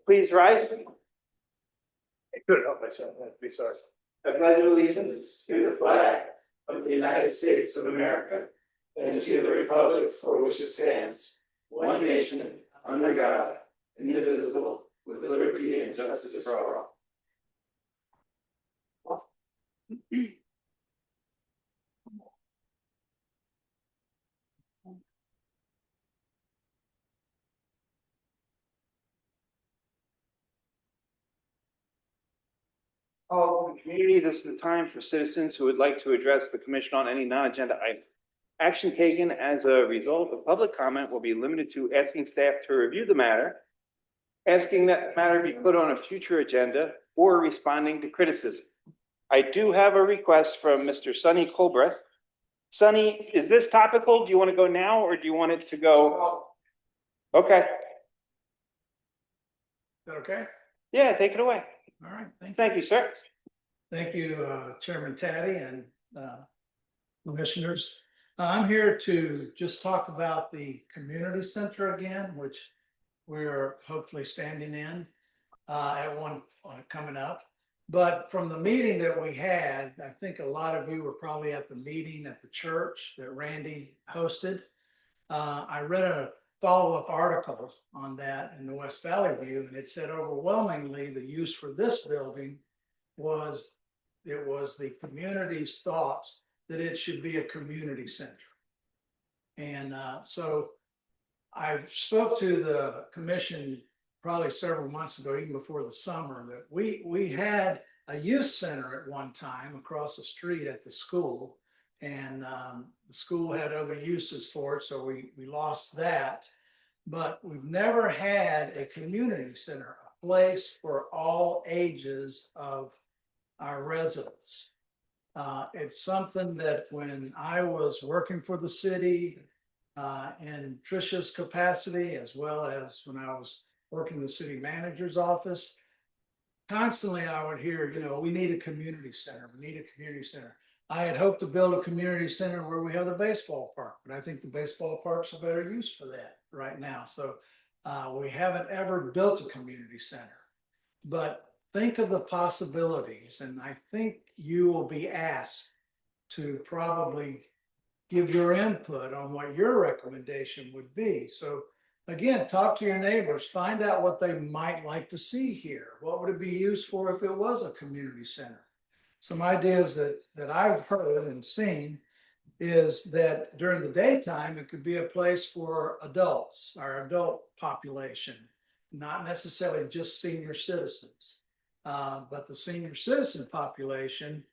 Please rise. I couldn't help myself, I'd be sorry. I pledge allegiance to the flag of the United States of America and to the republic for which it stands, one nation, under God, indivisible, with liberty and justice for all. All of the community, this is the time for citizens who would like to address the commission on any non-agenda item. Action taken as a result of public comment will be limited to asking staff to review the matter, asking that the matter be put on a future agenda, or responding to criticism. I do have a request from Mr. Sonny Colbreth. Sonny, is this topical? Do you want to go now or do you want it to go? Okay, Is that okay? yeah, take it away. All right, thank you. Thank you, sir. Thank you, Chairman Taddy and commissioners. I'm here to just talk about the community center again, which we're hopefully standing in at one coming up. But from the meeting that we had, I think a lot of you were probably at the meeting at the church that Randy hosted. I read a follow-up article on that in the West Valley View, and it said overwhelmingly the use for this building was, it was the community's thoughts that it should be a community center. And so I spoke to the commission probably several months ago, even before the summer, that we had a youth center at one time across the street at the school. And the school had other uses for it, so we lost that. But we've never had a community center, a place for all ages of our residents. It's something that when I was working for the city in Tricia's capacity, as well as when I was working in the city manager's office, constantly I would hear, you know, we need a community center, we need a community center. I had hoped to build a community center where we have the baseball park, but I think the baseball park's a better use for that right now. So we haven't ever built a community center, but think of the possibilities. And I think you will be asked to probably give your input on what your recommendation would be. So again, talk to your neighbors, find out what they might like to see here. What would it be used for if it was a community center? Some ideas that I've heard and seen is that during the daytime, it could be a place for adults, our adult population, not necessarily just senior citizens. But the senior citizen population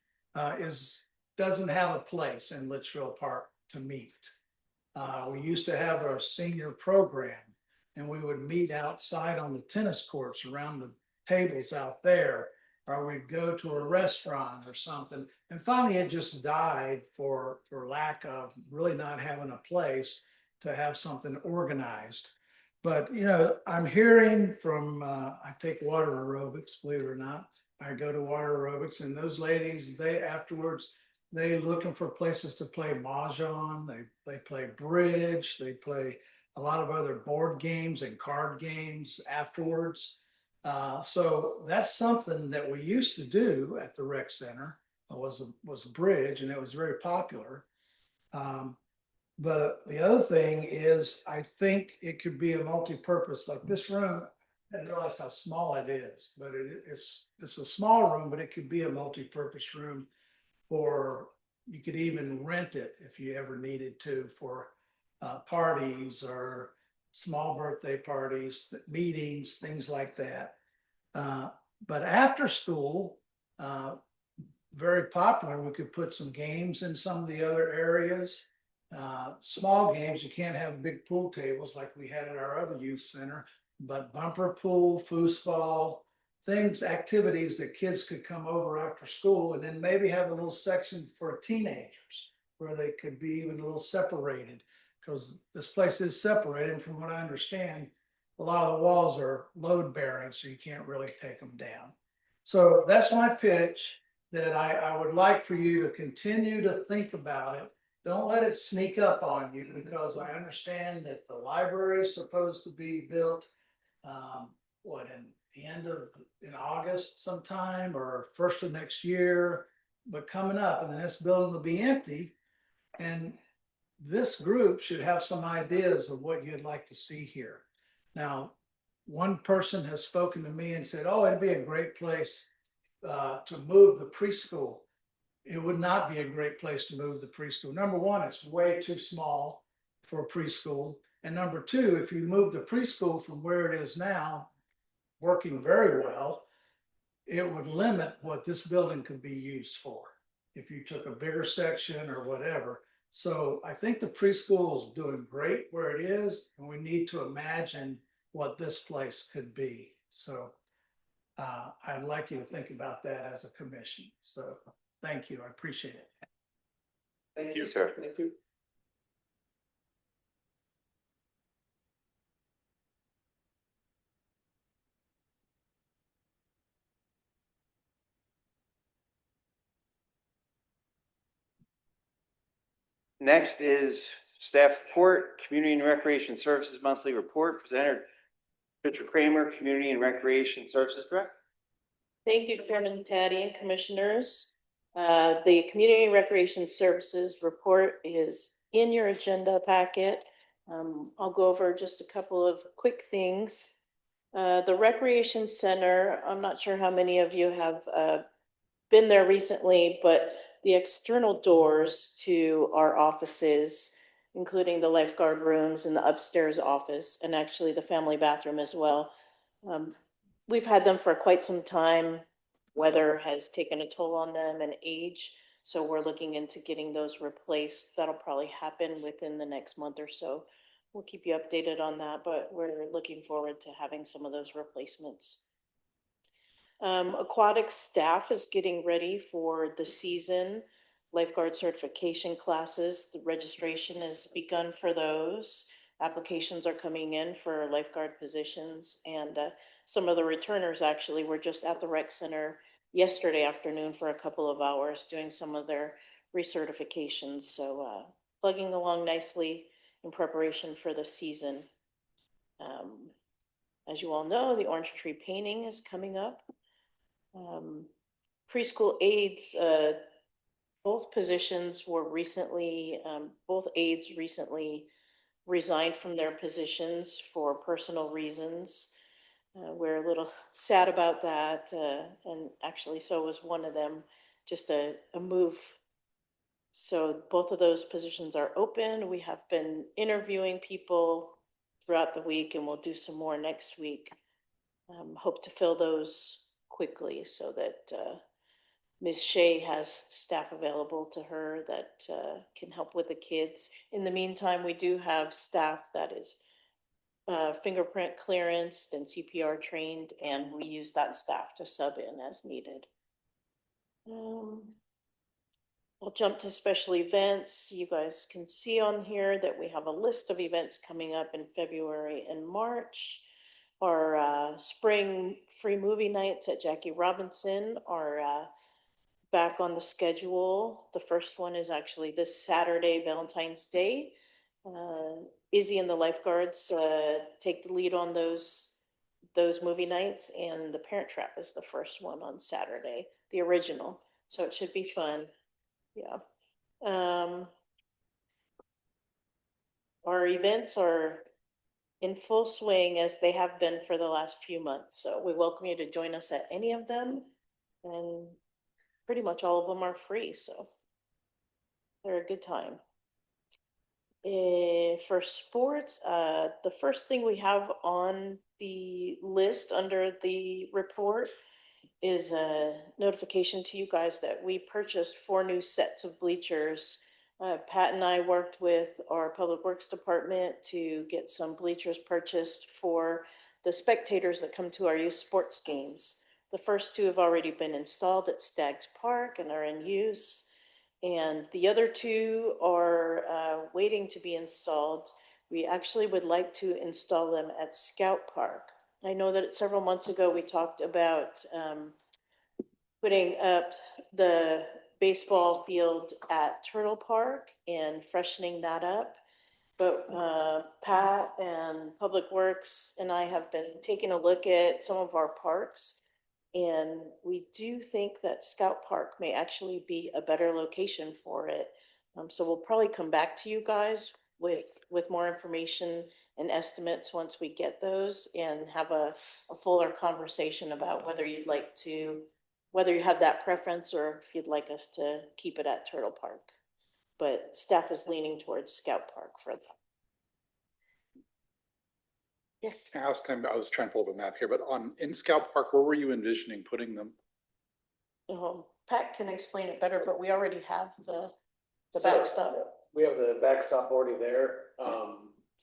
doesn't have a place in Litchfield Park to meet. We used to have our senior program, and we would meet outside on the tennis courts around the tables out there, or we'd go to a restaurant or something. And finally, it just died for lack of really not having a place to have something organized. But, you know, I'm hearing from, I take water aerobics, believe it or not. I go to water aerobics, and those ladies, they afterwards, they looking for places to play mahjong, they play bridge, they play a lot of other board games and card games afterwards. So that's something that we used to do at the rec center, was a bridge, and it was very popular. But the other thing is, I think it could be a multi-purpose, like this room. I didn't realize how small it is, but it's a small room, but it could be a multi-purpose room for, you could even rent it if you ever needed to for parties or small birthday parties, meetings, things like that. But after school, very popular, we could put some games in some of the other areas. Small games, you can't have big pool tables like we had at our other youth center, but bumper pool, foosball, things, activities that kids could come over after school, and then maybe have a little section for teenagers where they could be even a little separated, because this place is separated. From what I understand, a lot of the walls are load bearing, so you can't really take them down. So that's my pitch, that I would like for you to continue to think about it. Don't let it sneak up on you, because I understand that the library is supposed to be built, in the end of, in August sometime or first of next year, but coming up, and then this building will be empty. And this group should have some ideas of what you'd like to see here. Now, one person has spoken to me and said, oh, it'd be a great place to move the preschool. It would not be a great place to move the preschool. Number one, it's way too small for a preschool. And number two, if you move the preschool from where it is now, working very well, it would limit what this building could be used for if you took a bigger section or whatever. So I think the preschool is doing great where it is, and we need to imagine what this place could be. So I'd like you to think about that as a commission. So thank you. I appreciate it. Thank you, sir. Thank you. Next is staff report, Community and Recreation Services Monthly Report, presenter Richard Kramer, Community and Recreation Services Director. Thank you, Chairman Patty and Commissioners. The Community Recreation Services report is in your agenda packet. I'll go over just a couple of quick things. The Recreation Center, I'm not sure how many of you have been there recently, but the external doors to our offices, including the lifeguard rooms and the upstairs office, and actually the family bathroom as well. We've had them for quite some time. Weather has taken a toll on them and age. So we're looking into getting those replaced. That'll probably happen within the next month or so. We'll keep you updated on that, but we're looking forward to having some of those replacements. Aquatic staff is getting ready for the season. Lifeguard certification classes, the registration has begun for those. Applications are coming in for lifeguard positions, and some of the returners actually were just at the rec center yesterday afternoon for a couple of hours doing some of their recertifications. So plugging along nicely in preparation for the season. As you all know, the orange tree painting is coming up. Preschool aides, both positions were recently, both aides recently resigned from their positions for personal reasons. We're a little sad about that, and actually so was one of them, just a move. So both of those positions are open. We have been interviewing people throughout the week, and we'll do some more next week. Hope to fill those quickly so that Ms. Shea has staff available to her that can help with the kids. In the meantime, we do have staff that is fingerprint clearanced and CPR trained, and we use that staff to sub in as needed. I'll jump to special events. You guys can see on here that we have a list of events coming up in February and March. Our spring free movie nights at Jackie Robinson are back on the schedule. The first one is actually this Saturday, Valentine's Day. Izzy and the lifeguards take the lead on those movie nights, and The Parent Trap is the first one on Saturday, the original. So it should be fun. Yeah. Our events are in full swing as they have been for the last few months. So we welcome you to join us at any of them, and pretty much all of them are free. So they're a good time. For sports, the first thing we have on the list under the report is a notification to you guys that we purchased 4 new sets of bleachers. Pat and I worked with our Public Works Department to get some bleachers purchased for the spectators that come to our youth sports games. The first 2 have already been installed at Staggs Park and are in use. And the other 2 are waiting to be installed. We actually would like to install them at Scout Park. I know that several months ago we talked about putting up the baseball field at Turtle Park and freshening that up. But Pat and Public Works and I have been taking a look at some of our parks. And we do think that Scout Park may actually be a better location for it. So we'll probably come back to you guys with more information and estimates once we get those and have a fuller conversation about whether you'd like to, whether you have that preference or if you'd like us to keep it at Turtle Park. But staff is leaning towards Scout Park for that. Yes. I was trying to pull up a map here, but in Scout Park, where were you envisioning putting them? Pat can explain it better, but we already have the So, backstop. We have the backstop already there.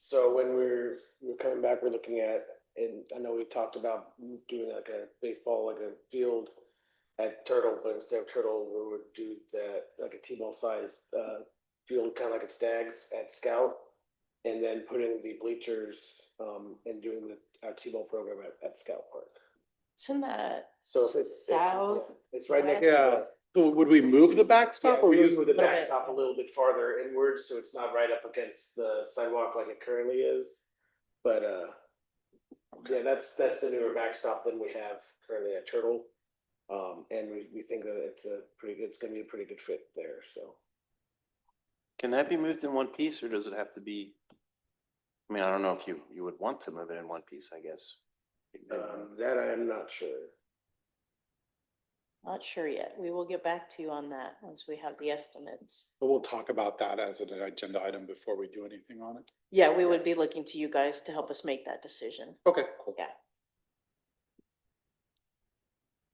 So when we're coming back, we're looking at, and I know we talked about doing like a baseball, like a field at Turtle, but instead of Turtle, we would do that, like a T-ball size, field, kind of like at Stags at Scout. And then putting the bleachers, and doing our T-ball program at Scout Park. Isn't that So if it's, South? it's right next. Yeah. So would we move the Yeah, backstop or we use move the Little bit. backstop a little bit farther inwards, so it's not right up against the sidewalk like it currently is. But, yeah, that's the newer backstop than we have currently at Turtle. And we think that it's gonna be a pretty good fit there, so. Can that be moved in one piece or does it have to be? I mean, I don't know if you would want to move it in one piece, I guess. That I am not sure. Not sure yet. We will get back to you on that once we have the estimates. But we'll talk about that as an agenda item before we do anything on it. Yeah, we would be looking to you guys to help us make that decision. Okay, cool. Yeah.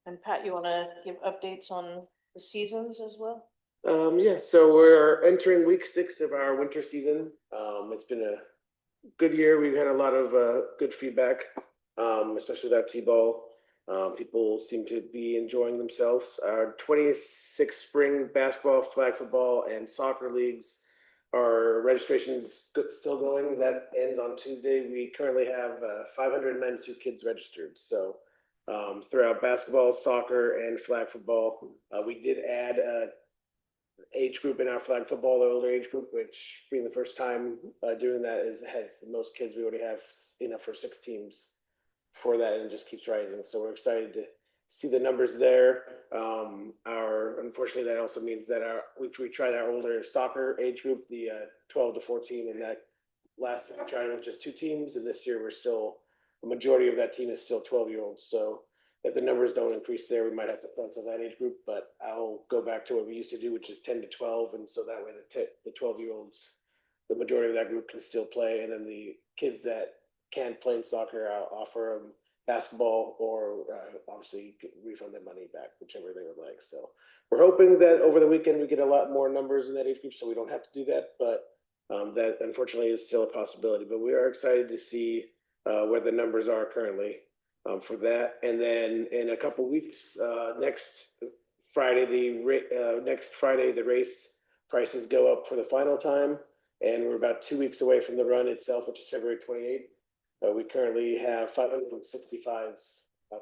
And Pat, you want to give updates on the seasons as well? Yeah, so we're entering week 6 of our winter season. It's been a good year. We've had a lot of good feedback, especially with our T-ball. People seem to be enjoying themselves. Our 26 spring basketball, flag football, and soccer leagues, our registration's still going. That ends on Tuesday. We currently have 592 kids registered. So throughout basketball, soccer, and flag football, we did add age group in our flag football, the older age group, which being the first time doing that has the most kids. We already have enough for 6 teams for that, and it just keeps rising. So we're excited to see the numbers there. Unfortunately, that also means that we tried our older soccer age group, the 12 to 14, and that last year we tried with just 2 teams, and this year the majority of that team is still 12-year-olds. So if the numbers don't increase there, we might have to cancel that age group, but I'll go back to what we used to do, which is 10 to 12. And so that way the 12-year-olds, the majority of that group can still play. And then the kids that can't play in soccer, I'll offer them basketball or obviously refund their money back, whichever they would like. So we're hoping that over the weekend we get a lot more numbers in that age group so we don't have to do that. But that unfortunately is still a possibility. But we are excited to see where the numbers are currently. For that, and then in a couple weeks, next Friday, the race prices go up for the final time, and we're about 2 weeks away from the run itself, which is February 28th. We currently have 565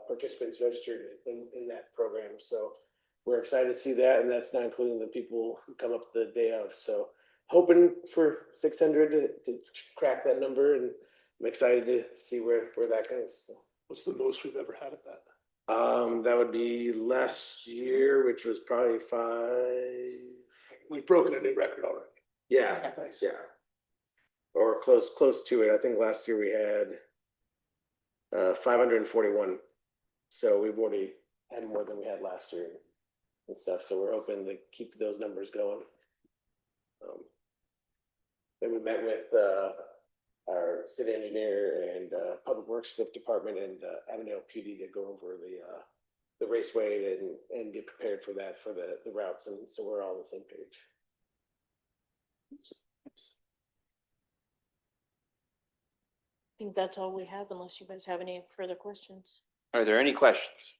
participants registered in that program, so we're excited to see that, and that's not including the people who come up the day of. So hoping for 600 to crack that number, and I'm excited to see where that goes. So. What's the most we've ever had at that? That would be last year, which was probably 5. We've broken a new record already. Yeah, Nice. yeah. Or close to it. I think last year we had 541. So we've already had more than we had last year and stuff. So we're hoping to keep those numbers going. Then we met with our city engineer and public works department and Avondale PD to go over the raceway and get prepared for that for the routes, and so we're all on the same page. I think that's all we have unless you guys have any further questions. Are there any questions?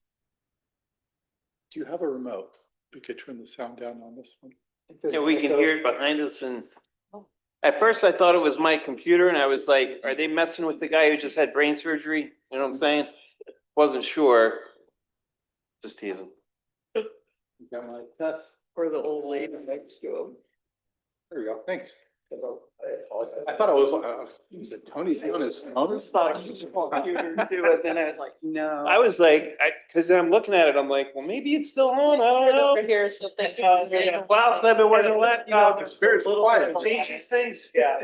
Do you have a remote? We could turn the sound down on this one. Yeah, we can hear it behind us and at first I thought it was my computer and I was like, are they messing with the guy who just had brain surgery? You know what I'm saying? Wasn't sure. Just teasing. Got my test. Or the old lady next to him. There we go. Thanks. I apologize. I thought it was it Tony on his phone? Computer too, and then I was like, no. I was like, because I'm looking at it, I'm like, well, maybe it's still on, I don't know. Over here, so thank you. Wow, I've been working on that. It's quiet. Change these things. Yeah.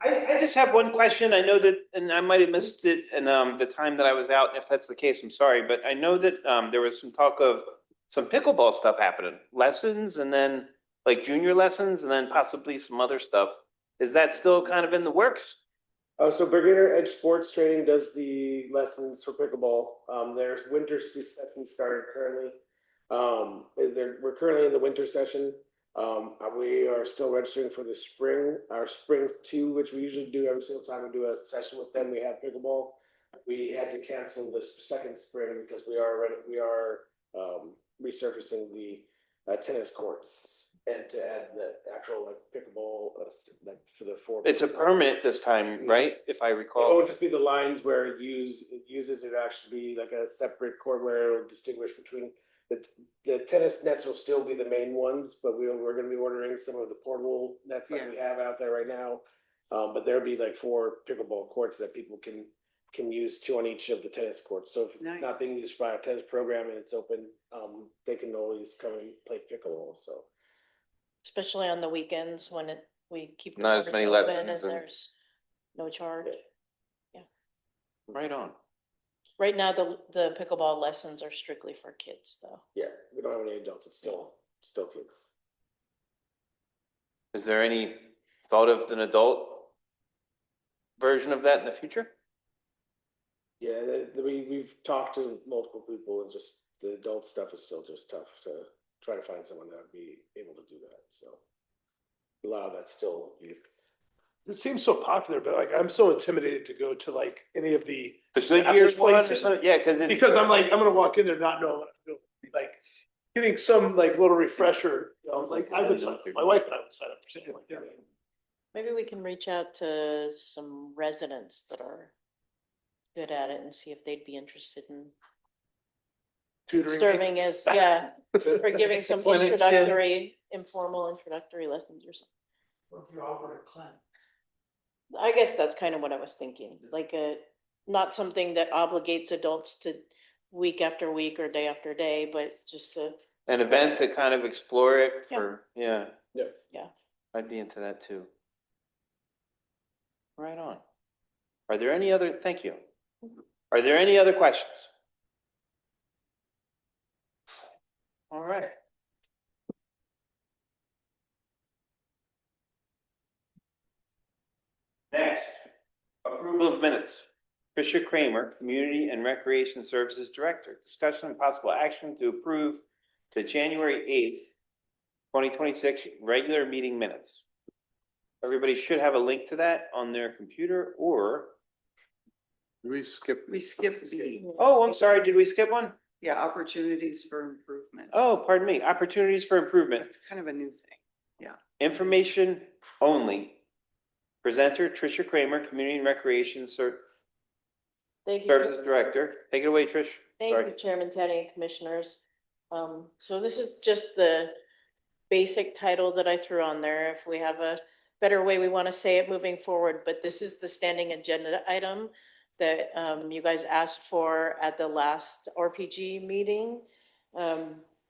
I just have one question. I know that, and I might have missed it in the time that I was out. And if that's the case, I'm sorry. But I know that there was some talk of some pickleball stuff happening, lessons, and then like junior lessons, and then possibly some other stuff. Is that still kind of in the works? So Beginner Edge Sports Training does the lessons for pickleball. Their winter session started currently. We're currently in the winter session. We are still registering for the spring, our spring 2, which we usually do every single time we do a session with them. We have pickleball. We had to cancel this second spring because we are resurfacing the tennis courts and to add the actual like pickleball like for the 4. It's a permanent this time, right? If I It recall. won't just be the lines where it uses it actually be like a separate court where it'll distinguish between the tennis nets will still be the main ones, but we're going to be ordering some of the portable nets that we have out there right now. But there'll be like 4 pickleball courts that people can use 2 on each of the tennis courts. So if it's not being used by a tennis program and it's open, they can always come and play pickleball. So. Especially on the weekends when we keep. Not as many open lessons and and- there's no charge. Right on. Right now, the pickleball lessons are strictly for kids though. Yeah, we don't have any adults. It's still kids. Is there any thought of an adult version of that in the future? Yeah, we've talked to multiple people and just the adult stuff is still just tough to try to find someone that would be able to do that. So a lot of that's still used. It seems so popular, but like, I'm so intimidated to go to like any of the. The Goodyear established one or places. something? Yeah, because Because I'm like, I'm gonna walk in there not knowing what I'm doing, like, getting some like little refresher, like, I would, my wife and I would sign up for something like that. Maybe we can reach out to some residents that are good at it and see if they'd be interested in Tutoring. serving as, or giving some Clinics, informal introductory lessons or something. Or if you offer a clinic. I guess that's kind of what I was thinking, like not something that obligates adults to week after week or day after day, but just to, an event to kind of explore it Yeah. for, yeah. Yeah. I'd be into that too. Right on. Are there any other, thank you. Are there any other questions? All right. Next, approval of minutes. Tricia Kramer, Community and Recreation Services Director. Discussion and possible action to approve the January 8th, 2026 regular meeting minutes. Everybody should have a link to that on their computer or, We skipped. We skipped B. oh, I'm sorry, did we skip one? Yeah, opportunities for improvement. Oh, pardon me, opportunities for improvement. That's kind of a new thing. Information only. Presenter Tricia Kramer, Community and Recreation thank you. Services Director. Take it away, Trish. Thank Sorry. you, Chairman Teddy and Commissioners. So this is just the basic title that I threw on there. If we have a better way we want to say it moving forward, but this is the standing agenda item that you guys asked for at the last RPG meeting.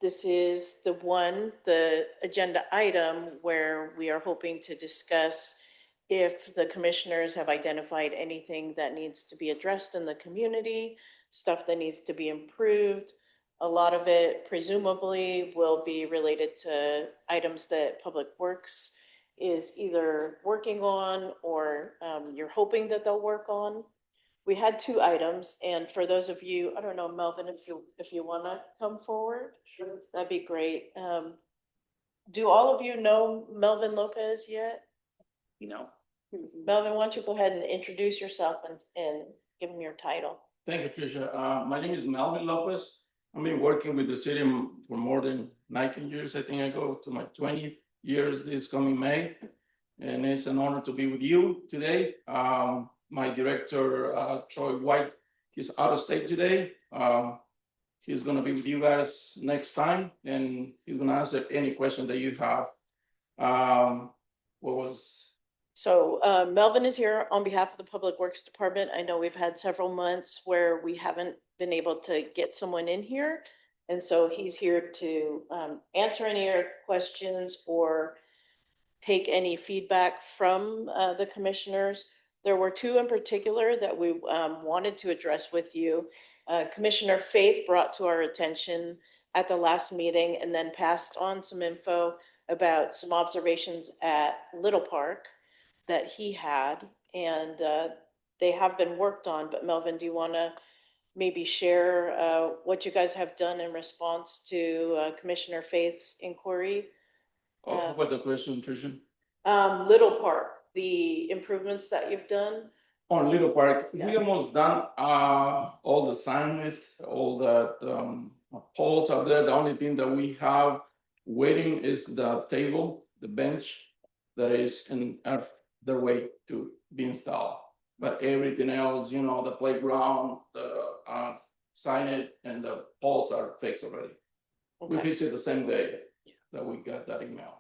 This is the agenda item where we are hoping to discuss if the commissioners have identified anything that needs to be addressed in the community, stuff that needs to be improved. A lot of it presumably will be related to items that Public Works is either working on or you're hoping that they'll work on. We had 2 items, and for those of you, I don't know, Melvin, if you want to come forward, sure, that'd be great. Do all of you know Melvin Lopez yet? No. Melvin, why don't you go ahead and introduce yourself and give him your title? Thank you, Tricia. My name is Melvin Lopez. I've been working with the city for more than 19 years. I think I go to my 20th years this coming May. And it's an honor to be with you today. My director, Troy White, he's out of state today. He's gonna be with you guys next time, and he's gonna answer any question that you have. what was, So Melvin is here on behalf of the Public Works Department. I know we've had several months where we haven't been able to get someone in here. And so he's here to answer any of your questions or take any feedback from the commissioners. There were two in particular that we wanted to address with you. Commissioner Faith brought to our attention at the last meeting and then passed on some info about some observations at Little Park that he had, and they have been worked on. But Melvin, do you want to maybe share what you guys have done in response to Commissioner Faith's inquiry? what the question, Tricia? Little Park, the improvements that you've done. On Little Park, we Yeah. almost done, all the signs, all the, poles are there. The only thing that we have waiting is the table, the bench that is in, the way to be installed. But everything else, you know, the playground, the, signage and the poles are fixed already. We Okay. fixed it the same day that we got that email.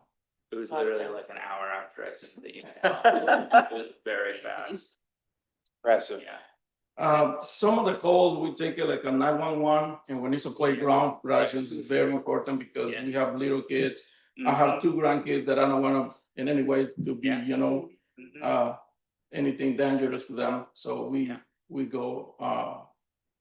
It was Okay. literally like an hour after I sent the email. It was very fast. Impressive. Yeah. Some of the calls, we take it like a 911, and when it's a playground, presence is very important because we Yes. have little kids. I have two grandkids that I don't wanna in any way to be, Yeah. you know, Mhm. anything dangerous to them. So Yeah. we go,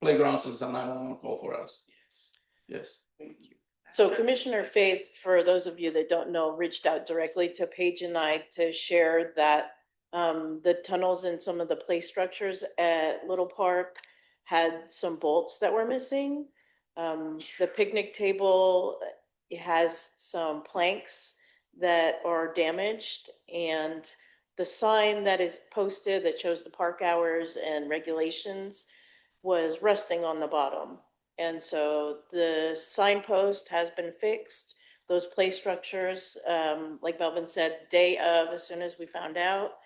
playgrounds is a 911 call for us. Yes. Yes. Thank you. So Commissioner Faith, for those of you that don't know, reached out directly to Paige and I to share that the tunnels and some of the play structures at Little Park had some bolts that were missing. The picnic table has some planks that are damaged, and the sign that is posted that shows the park hours and regulations was rusting on the bottom. And so the signpost has been fixed. Those play structures, like Melvin said, day of, as soon as we found out,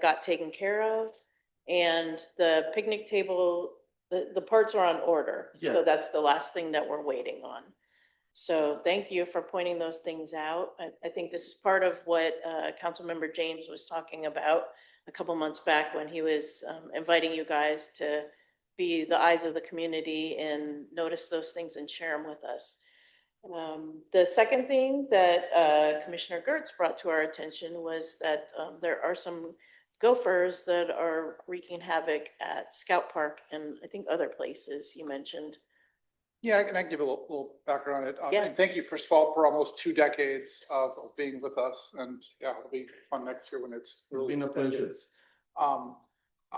got taken care of. And the picnic table, the parts are on order. So Yeah. that's the last thing that we're waiting on. So thank you for pointing those things out. I think this is part of what Councilmember James was talking about a couple months back when he was inviting you guys to be the eyes of the community and notice those things and share them with us. The second thing that Commissioner Gertz brought to our attention was that there are some gophers that are wreaking havoc at Scout Park and I think other places you mentioned. Yeah, I can give a little background on it. Yeah. And thank you, first of all, for almost 2 decades of being with us. And yeah, it'll be fun next year when it's really. Been a pleasure. decades.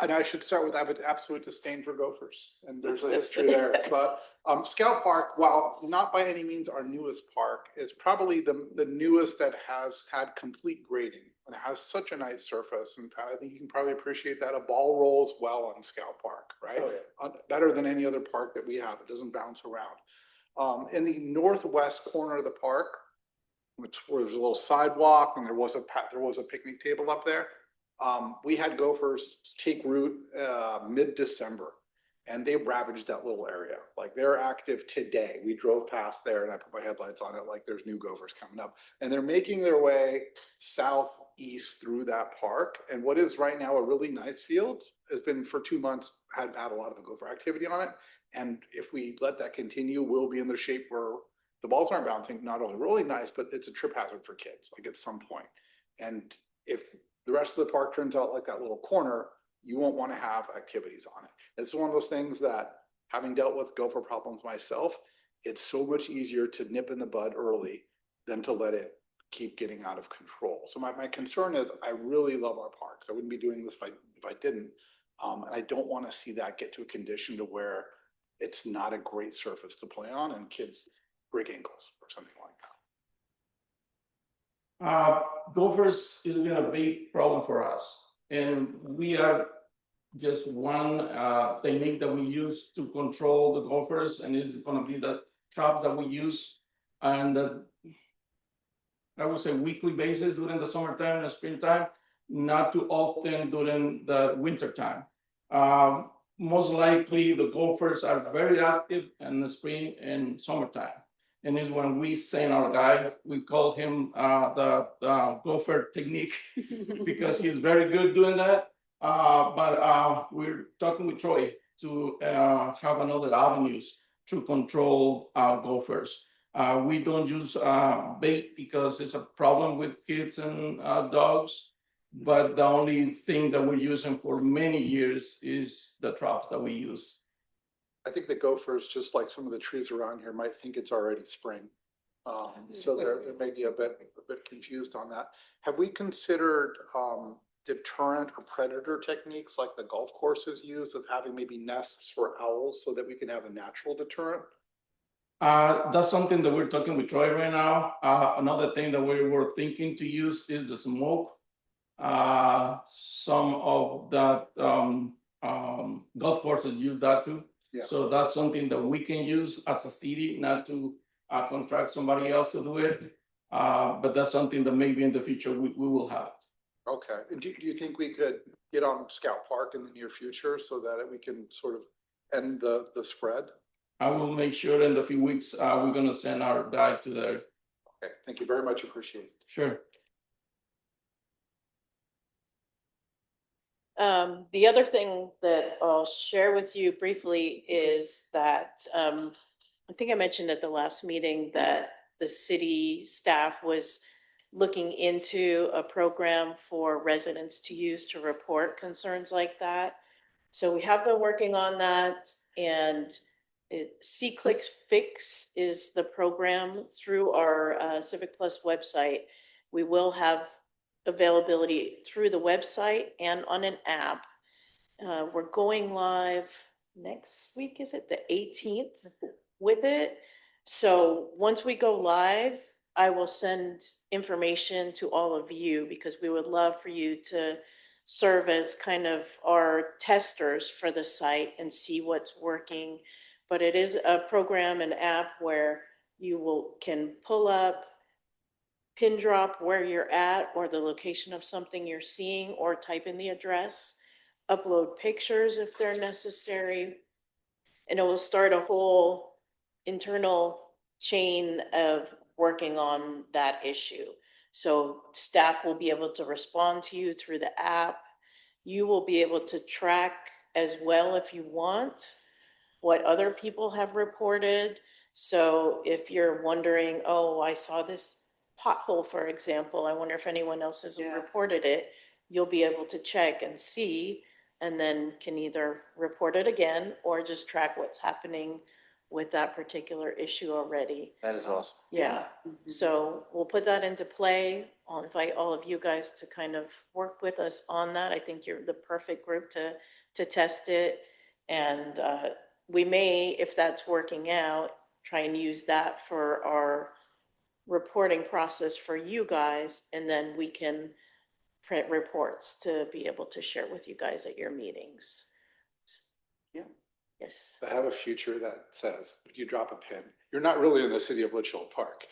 And I should start with, I have an absolute disdain for gophers, and there's a history there. But Scout Park, while not by any means our newest park, is probably the newest that has had complete grading. And it has such a nice surface, and I think you can probably appreciate that. A ball rolls well on Scout Park, right? Oh, Better than any other park that we have. It doesn't bounce around. In the northwest corner of the park, which where there's a little sidewalk and there was a picnic table up there. We had gophers take root mid-December, and they ravaged that little area. Like they're active today. We drove past there and I put my headlights on it like there's new gophers coming up. And they're making their way southeast through that park. And what is right now a really nice field has been for 2 months, had a lot of gopher activity on it. And if we let that continue, we'll be in the shape where the balls aren't bouncing, not only really nice, but it's a trip hazard for kids, like at some point. And if the rest of the park turns out like that little corner, you won't want to have activities on it. It's one of those things that, having dealt with gopher problems myself, it's so much easier to nip in the bud early than to let it keep getting out of control. So my concern is I really love our parks. I wouldn't be doing this if I didn't. And I don't want to see that get to a condition to where it's not a great surface to play on and kids break ankles or something like that. Gophers has been a big problem for us, and we are just one technique that we use to control the gophers, and it's going to be the trap that we use, and I would say weekly basis during the summertime and springtime, not too often during the wintertime. Most likely, the gophers are very active in the spring and summertime. And it's when we send our guy, we call him the gopher technique because he's very good doing that. But we're talking with Troy to have another avenues to control gophers. We don't use bait because it's a problem with kids and dogs. But the only thing that we're using for many years is the traps that we use. I think the gophers, just like some of the trees around here, might think it's already spring. So they're maybe a bit confused on that. Have we considered deterrent or predator techniques like the golf courses use of having maybe nests for owls so that we can have a natural deterrent? That's something that we're talking with Troy right now. Another thing that we were thinking to use is the smoke. Some of that golf courses use that too. Yeah. So that's something that we can use as a city, not to contract somebody else to do it. But that's something that maybe in the future we will have. Okay, and do you think we could get on Scout Park in the near future so that we can sort of end the spread? I will make sure in a few weeks, we're gonna send our guy to there. Okay, thank you very much, appreciate it. Sure. The other thing that I'll share with you briefly is that, I think I mentioned at the last meeting that the city staff was looking into a program for residents to use to report concerns like that. So we have been working on that, and C-Click Fix is the program through our Civic Plus website. We will have availability through the website and on an app. We're going live next week, is it the 18th with it? So once we go live, I will send information to all of you because we would love for you to serve as kind of our testers for the site and see what's working. But it is a program, an app where you can pull up, pin drop where you're at or the location of something you're seeing, or type in the address, upload pictures if they're necessary, and it will start a whole internal chain of working on that issue. So staff will be able to respond to you through the app. You will be able to track as well, if you want, what other people have reported. So if you're wondering, oh, I saw this pothole, for example, I wonder if anyone else has Yeah. reported it, you'll be able to check and see, and then can either report it again or just track what's happening with that particular issue already. That is awesome. Yeah, so we'll put that into play. I'll invite all of you guys to kind of work with us on that. I think you're the perfect group to test it. And we may, if that's working out, try and use that for our reporting process for you guys, and then we can print reports to be able to share with you guys at your meetings. Yeah. Yes. I have a future that says, if you drop a pin, you're not really in the city of Litchfield Park.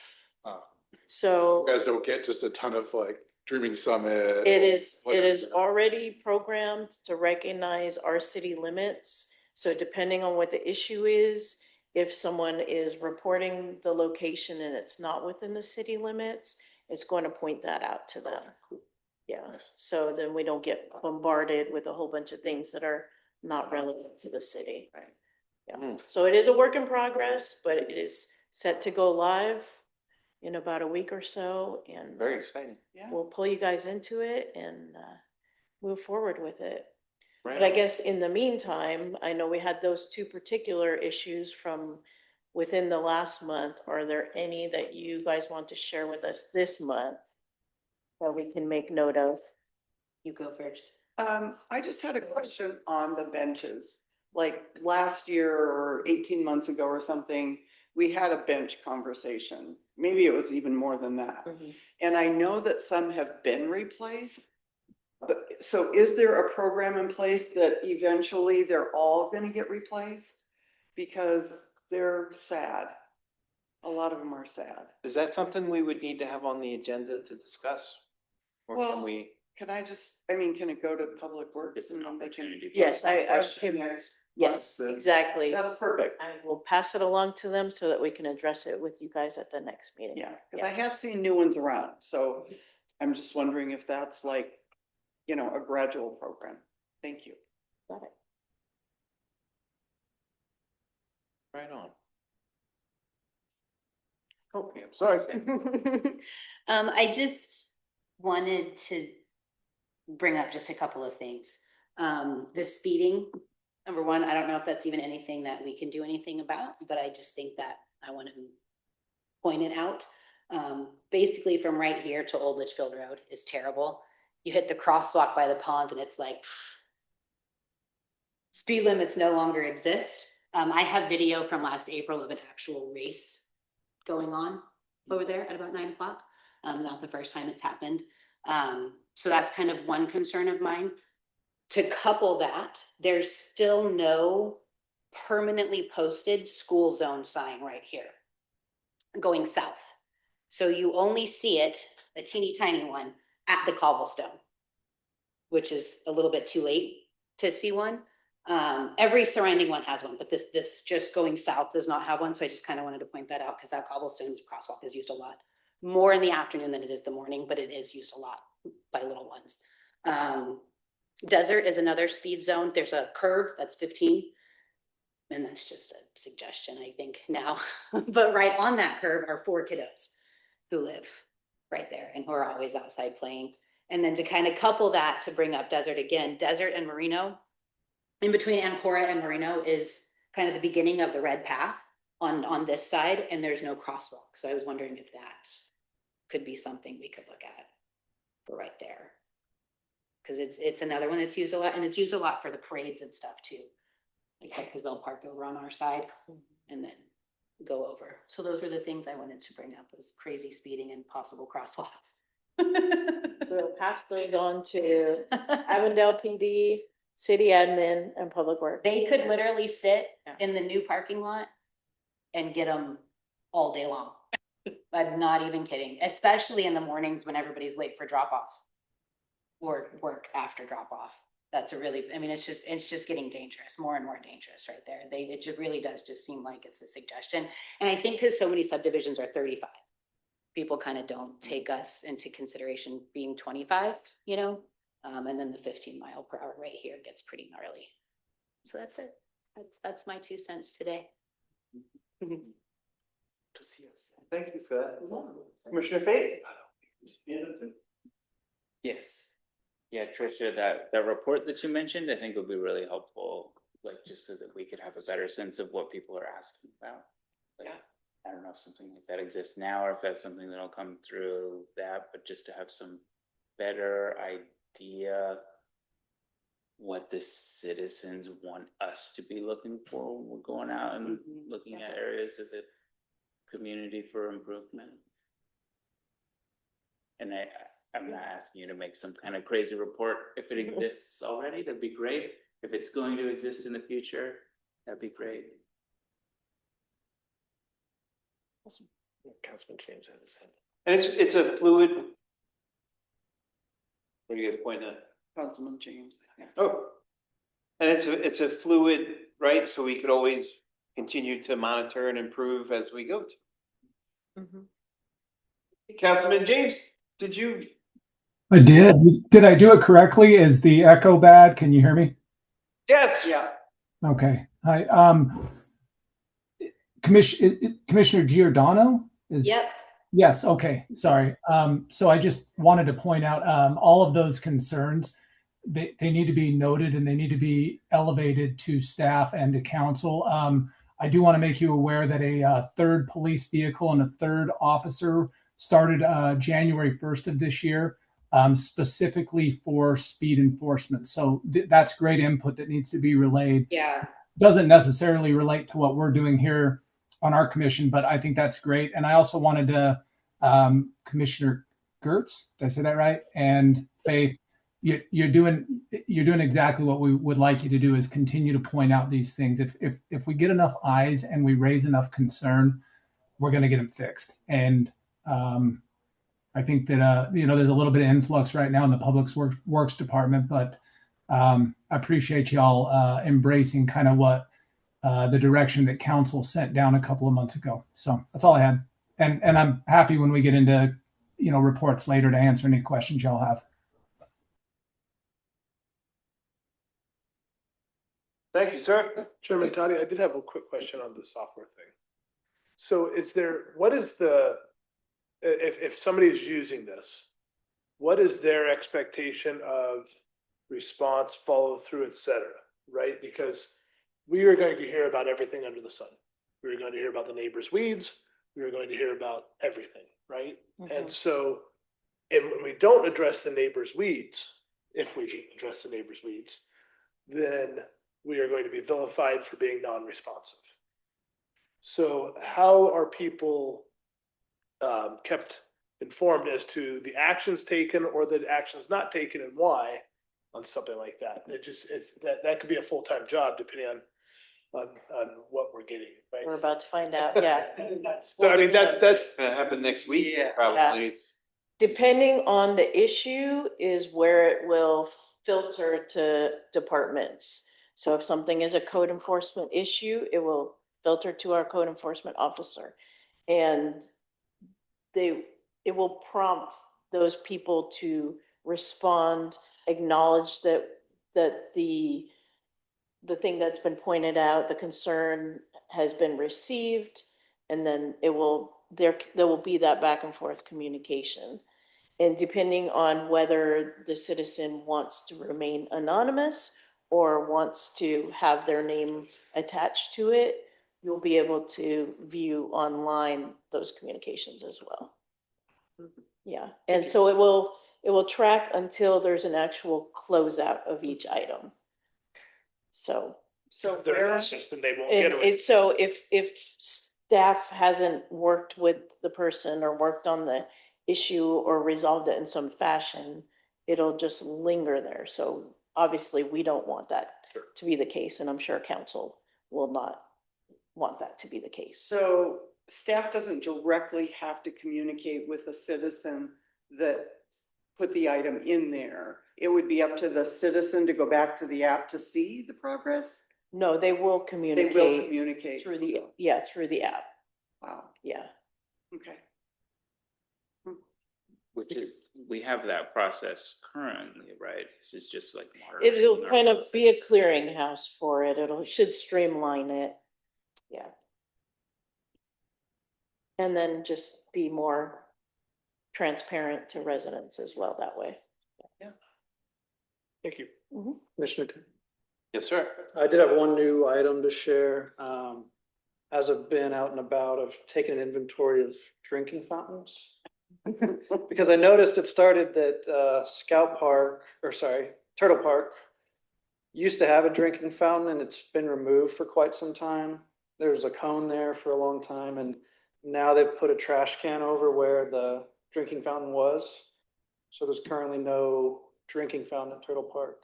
So You guys don't get just a ton of like Dreaming Summit. it is whatever. already programmed to recognize our city limits. So depending on what the issue is, if someone is reporting the location and it's not within the city limits, it's going to point that out to them. Yeah, Nice. so then we don't get bombarded with a whole bunch of things that are not relevant to the city. Right. Yeah, so it is a work in progress, but it is set to go live in about a week or so, and Very exciting. Yeah. we'll pull you guys into it and move forward with it. Right. But I guess in the meantime, I know we had those two particular issues from within the last month. Are there any that you guys want to share with us this month that we can make note of? You go first. I just had a question on the benches. Like last year or 18 months ago or something, we had a bench conversation. Maybe it was even more than that. And I know that some have been replaced. But so is there a program in place that eventually they're all gonna get replaced? Because they're sad. A lot of them are sad. Is that something we would need to have on the agenda to discuss? Or Well, can we? Can I just, I mean, can it go to Public Works It's an and then they can? opportunity. Yes, I Question can, next Yes, exactly. That's perfect. I will pass it along to them so that we can address it with you guys at the next meeting. Yeah, because I have seen new ones around, so I'm just wondering if that's like, you know, a gradual program. Thank you. Got it. Right on. Okay, I'm sorry. I just wanted to bring up just a couple of things. The speeding, number one, I don't know if that's even anything that we can do anything about, but I just think that I want to point it out. Basically from right here to Old Litchfield Road is terrible. You hit the crosswalk by the pond and it's like, speed limits no longer exist. I have video from last April of an actual race going on over there at about 9 o'clock. Not the first time it's happened. So that's kind of one concern of mine. To couple that, there's still no permanently posted school zone sign right here going south. So you only see it, a teeny tiny one, at the cobblestone, which is a little bit too late to see one. Every surrounding one has one, but this just going south does not have one. So I just kind of wanted to point that out because that cobblestone crosswalk is used a lot more in the afternoon than it is the morning, but it is used a lot by little ones. Desert is another speed zone. There's a curve that's 15. And that's just a suggestion, I think now, but right on that curve are 4 kiddos who live right there and who are always outside playing. And then to kind of couple that to bring up Desert again, Desert and Merino, in between Ancora and Merino is kind of the beginning of the red path on this side, and there's no crosswalk. So I was wondering if that could be something we could look at for right there. Because it's another one that's used a lot, and it's used a lot for the parades and stuff too. Like, because they'll park over on our side and then go over. So those were the things I wanted to bring up, was crazy speeding and possible crosswalks. We'll pass those on to Avondale PD, city admin, and public works. They could literally sit Yeah. in the new parking lot and get them all day long. I'm not even kidding, especially in the mornings when everybody's late for drop off or work after drop off. That's a really, I mean, it's just getting dangerous, more and more dangerous right there. It just really does just seem like it's a suggestion. And I think because so many subdivisions are 35, people kind of don't take us into consideration being 25, you know? And then the 15 mile per hour right here gets pretty gnarly. So that's it. That's my 2 cents today. Thank you for that. Commissioner Faith? Yes. Yeah, Tricia, that report that you mentioned, I think would be really helpful, like just so that we could have a better sense of what people are asking about. Like, Yeah. I don't know if something like that exists now or if that's something that'll come through that, but just to have some better idea what the citizens want us to be looking for when we're going out and looking at areas of the community for improvement. And I'm not asking you to make some kind of crazy report. If it exists already, that'd be great. If it's going to exist in the future, that'd be great. Councilman James had his hand. And it's a fluid. What are you guys pointing at? Councilman James. Oh. And it's a fluid, right? So we could always continue to monitor and improve as we go to. Councilman James, did you? I did. Did I do it correctly? Is the echo bad? Can you hear me? Yes. Yeah. Okay. Hi. Commissioner Giordano is. Yep. Yes. Okay. Sorry. So I just wanted to point out all of those concerns. They need to be noted and they need to be elevated to staff and to council. I do want to make you aware that a third police vehicle and a third officer started January 1st of this year, specifically for speed enforcement. So that's great input that needs to be relayed. Yeah. Doesn't necessarily relate to what we're doing here on our commission, but I think that's great. And I also wanted to, Commissioner Gertz, did I say that right? And Faith, you're doing exactly what we would like you to do, is continue to point out these things. If we get enough eyes and we raise enough concern, we're going to get them fixed. And I think that there's a little bit of influx right now in the public works department, but I appreciate y'all embracing kind of what the direction that council sent down a couple of months ago. So that's all I had. And I'm happy when we get into, reports later to answer any questions y'all have. Thank you, sir. Chairman Toddy, I did have a quick question on the software thing. So if somebody is using this, what is their expectation of response, follow through, et cetera, right? Because we are going to hear about everything under the sun. We're going to hear about the neighbor's weeds. We're going to hear about everything, right? And so if we don't address the neighbor's weeds, if we address the neighbor's weeds, then we are going to be vilified for being non-responsive. So how are people kept informed as to the actions taken or the actions not taken and why on something like that? It just is that could be a full-time job depending on what we're getting, right? We're about to find out, yeah. But I mean, that's Gonna happen next week, Yeah. probably. It's Depending on the issue is where it will filter to departments. So if something is a code enforcement issue, it will filter to our code enforcement officer. And it will prompt those people to respond, acknowledge that the thing that's been pointed out, the concern has been received, and then there will be that back and forth communication. And depending on whether the citizen wants to remain anonymous or wants to have their name attached to it, you'll be able to view online those communications as well. Yeah, and so it will track until there's an actual closeout of each item. So So there where, is just, and they won't get and it. so if staff hasn't worked with the person or worked on the issue or resolved it in some fashion, it'll just linger there. So obviously we don't want that to be the case, and I'm sure council will not want that to be the case. so staff doesn't directly have to communicate with a citizen that put the item in there. It would be up to the citizen to go back to the app to see the progress? No, they will They communicate. will communicate. Through the app, Wow, yeah. okay. Which is, we have that process currently, right? This is just like. It'll moderating our kind of be a process. clearinghouse for it. Should streamline it. Yeah. And then just be more transparent to residents as well that way. Thank you. Commissioner, yes, sir. I did have one new item to share. As I've been out and about, I've taken an inventory of drinking fountains. Because I noticed it started that Turtle Park used to have a drinking fountain and it's been removed for quite some time. There was a cone there for a long time, and now they've put a trash can over where the drinking fountain was. So there's currently no drinking fountain at Turtle Park.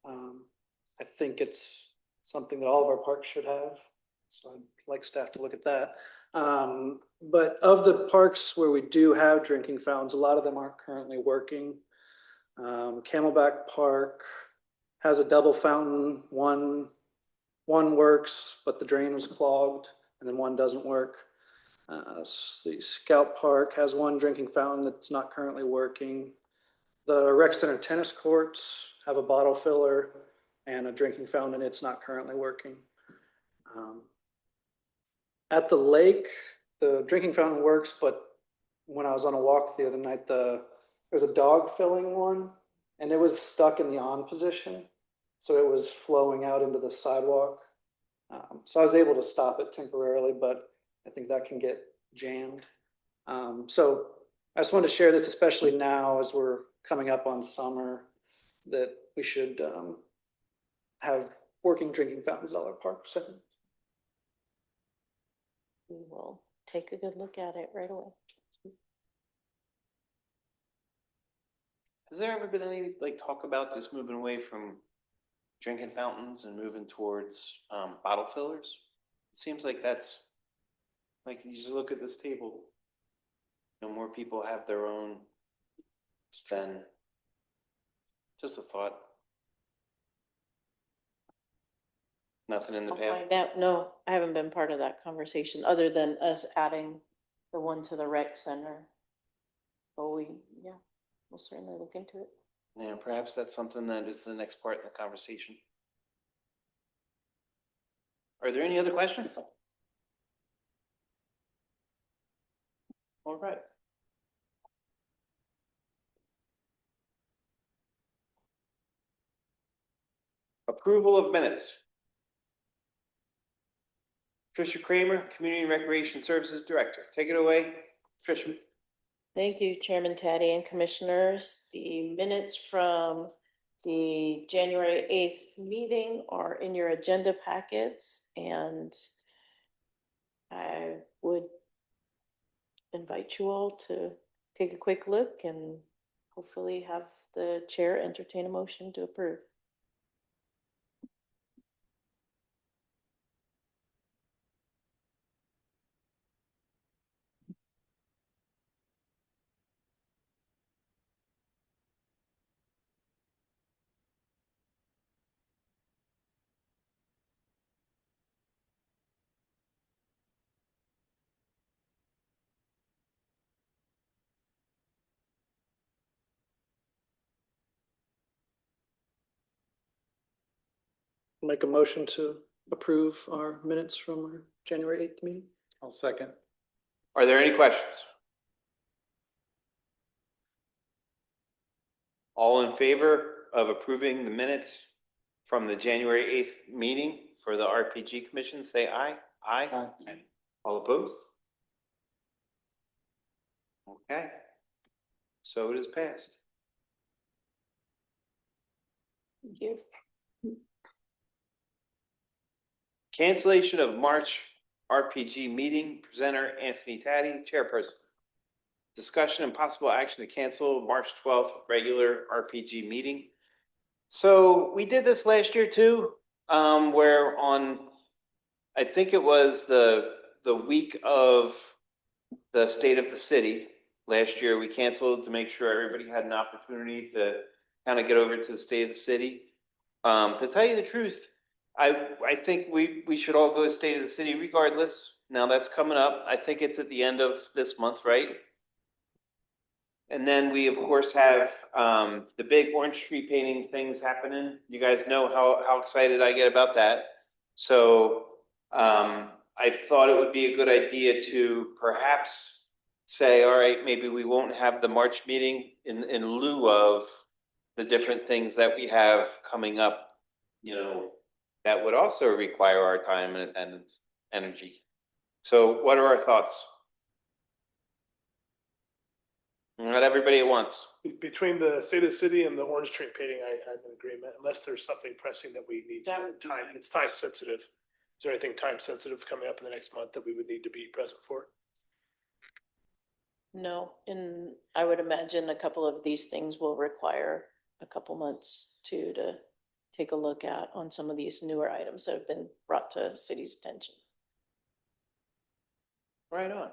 I think it's something that all of our parks should have. So I'd like staff to look at that. But of the parks where we do have drinking fountains, a lot of them aren't currently working. Camelback Park has a double fountain. One works, but the drain was clogged, and then one doesn't work. The Scout Park has one drinking fountain that's not currently working. The Rec Center tennis courts have a bottle filler and a drinking fountain. It's not currently working. At the lake, the drinking fountain works, but when I was on a walk the other night, there's a dog filling one, and it was stuck in the on position. So it was flowing out into the sidewalk. So I was able to stop it temporarily, but I think that can get jammed. So I just wanted to share this, especially now as we're coming up on summer, that we should have working drinking fountains at all our parks. We will take a good look at it right away. Has there ever been any talk about just moving away from drinking fountains and moving towards bottle fillers? It seems like that's you just look at this table. More people have their own than just a thought. Nothing in the I'll past? find out. No, I haven't been part of that conversation, other than us adding the one to the rec center. Oh, yeah, we'll certainly look into it. Yeah, perhaps that's something that is the next part in the conversation. Are there any other questions? All right. Approval of minutes. Tricia Kramer, Community and Recreation Services Director. Take it away, Tricia. Thank you, Chairman Taddy and Commissioners. The minutes from the January 8th meeting are in your agenda packets, and I would invite you all to take a quick look and hopefully have the chair entertain a motion to approve. Make a motion to approve our minutes from our January 8th meeting. I'll second. Are there any questions? All in favor of approving the minutes from the January 8th meeting for the RPG Commission, say aye. Aye. Aye. All opposed? Okay. So it is passed. Thank you. Cancellation of March RPG meeting, presenter Anthony Taddy, chairperson. Discussion and possible action to cancel March 12th regular RPG meeting. So we did this last year too, where on, I think it was the week of the State of the City. Last year, we canceled to make sure everybody had an opportunity to kind of get over to the State of the City. To tell you the truth, I think we should all go to State of the City regardless. Now that's coming up. I think it's at the end of this month, right? And then we, of course, have the big orange tree painting things happening. You guys know how excited I get about that. So I thought it would be a good idea to perhaps say, all right, maybe we won't have the March meeting in lieu of the different things that we have coming up, you know, that would also require our time and attendance, energy. So what are our thoughts? Not everybody at once. Between the State of the City and the orange tree painting, I'm in agreement, unless there's something pressing that we need time, it's time sensitive. Is there anything time sensitive coming up in the next month that we would need to be present for? No, and I would imagine a couple of these things will require a couple months to take a look at on some of these newer items that have been brought to city's attention. Right on.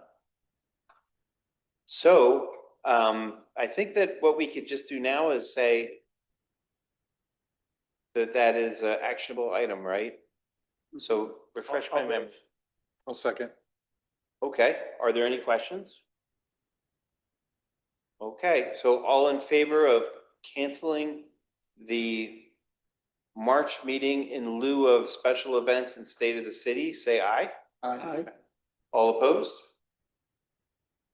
So I think that what we could just do now is say that is an actionable item, right? So refresh my memory. I'll second. Okay, are there any questions? Okay, so all in favor of canceling the March meeting in lieu of special events and State of the City, say aye. Aye. All opposed?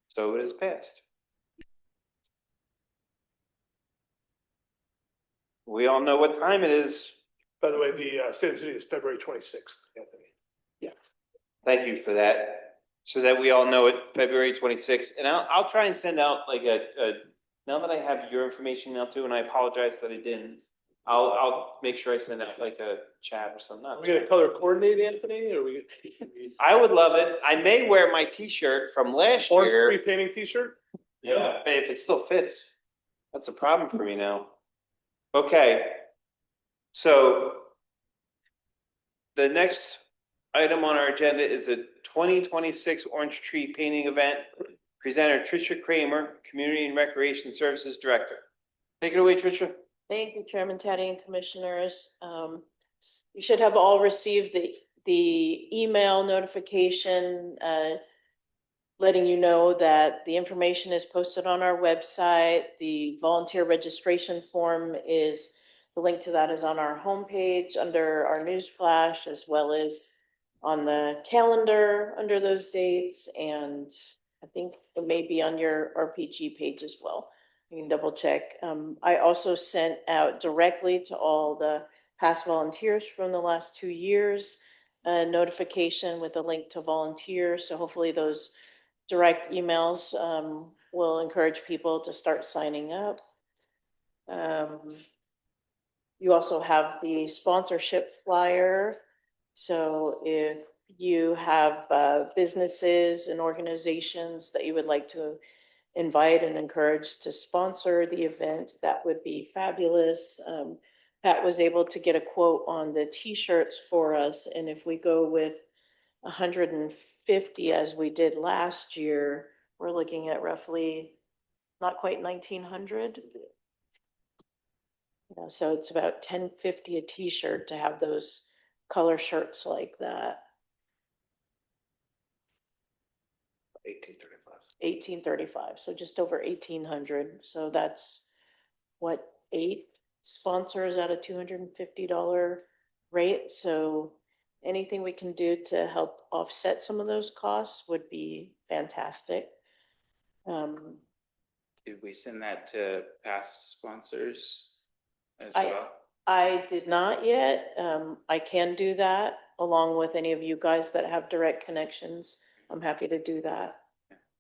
So it is passed. We all know what time it is. By the way, the State of the City is February 26th, Anthony. Thank you for that. So that we all know it, February 26th. And I'll try and send out like now that I have your information now too, and I apologize that I didn't, I'll make sure I send out like a chat or something. Are we gonna color coordinate, Anthony, or we? I would love it. I may wear my t-shirt from last Orange year. tree painting t-shirt? Yeah, if it still fits. That's a problem for me now. Okay. So the next item on our agenda is the 2026 Orange Tree Painting Event. Presenter Tricia Kramer, Community and Recreation Services Director. Take it away, Tricia. Thank you, Chairman Taddy and Commissioners. You should have all received the email notification, letting you know that the information is posted on our website. The volunteer registration form is, the link to that is on our homepage under our news flash, as well as on the calendar under those dates. And I think it may be on your RPG page as well. You can double check. I also sent out directly to all the past volunteers from the last 2 years, a notification with a link to volunteer. So hopefully those direct emails will encourage people to start signing up. You also have the sponsorship flyer. So if you have businesses and organizations that you would like to invite and encourage to sponsor the event, that would be fabulous. Pat was able to get a quote on the t-shirts for us, and if we go with 150 as we did last year, we're looking at roughly not quite 1,900. Yeah, so it's about 1050 a t-shirt to have those color shirts like that. 1835, so just over 1,800. So that's what, 8 sponsors at a $250 rate. So anything we can do to help offset some of those costs would be fantastic. Did we send that to past sponsors as I- well? I did not yet. I can do that along with any of you guys that have direct connections. I'm happy to do that.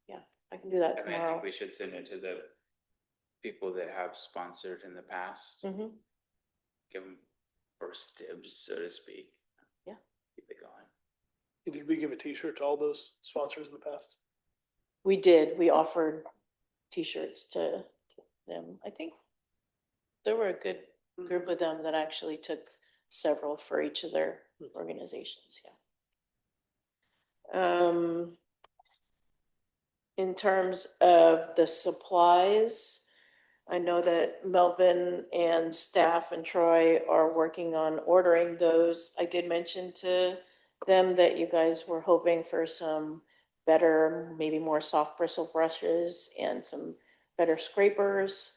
Yeah, I can do that I mean, I tomorrow. think we should send it to the people that have sponsored in the past. Mhm. Give them first dibs, so to speak. Yeah. Keep it going. Did we give a t-shirt to all those sponsors in the past? We did. We offered t-shirts to them. I think there were a good group of them that actually took several for each of their organizations. Yeah. In terms of the supplies, I know that Melvin and staff and Troy are working on ordering those. I did mention to them that you guys were hoping for some better, maybe more soft bristle brushes and some better scrapers.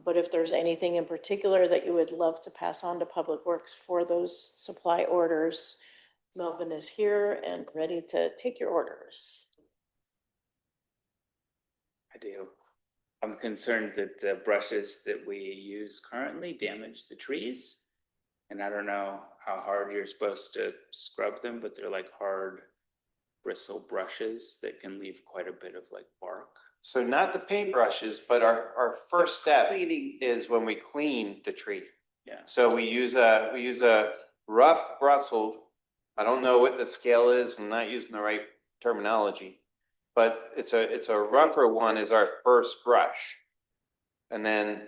But if there's anything in particular that you would love to pass on to Public Works for those supply orders, Melvin is here and ready to take your orders. I do. I'm concerned that the brushes that we use currently damage the trees. And I don't know how hard you're supposed to scrub them, but they're like hard bristle brushes that can leave quite a bit of like bark. So not the paintbrushes, but our first step Cleaning. is when we clean the tree. Yeah. So we use a rough bristle. I don't know what the scale is. I'm not using the right terminology, but it's a rougher one is our first brush. And then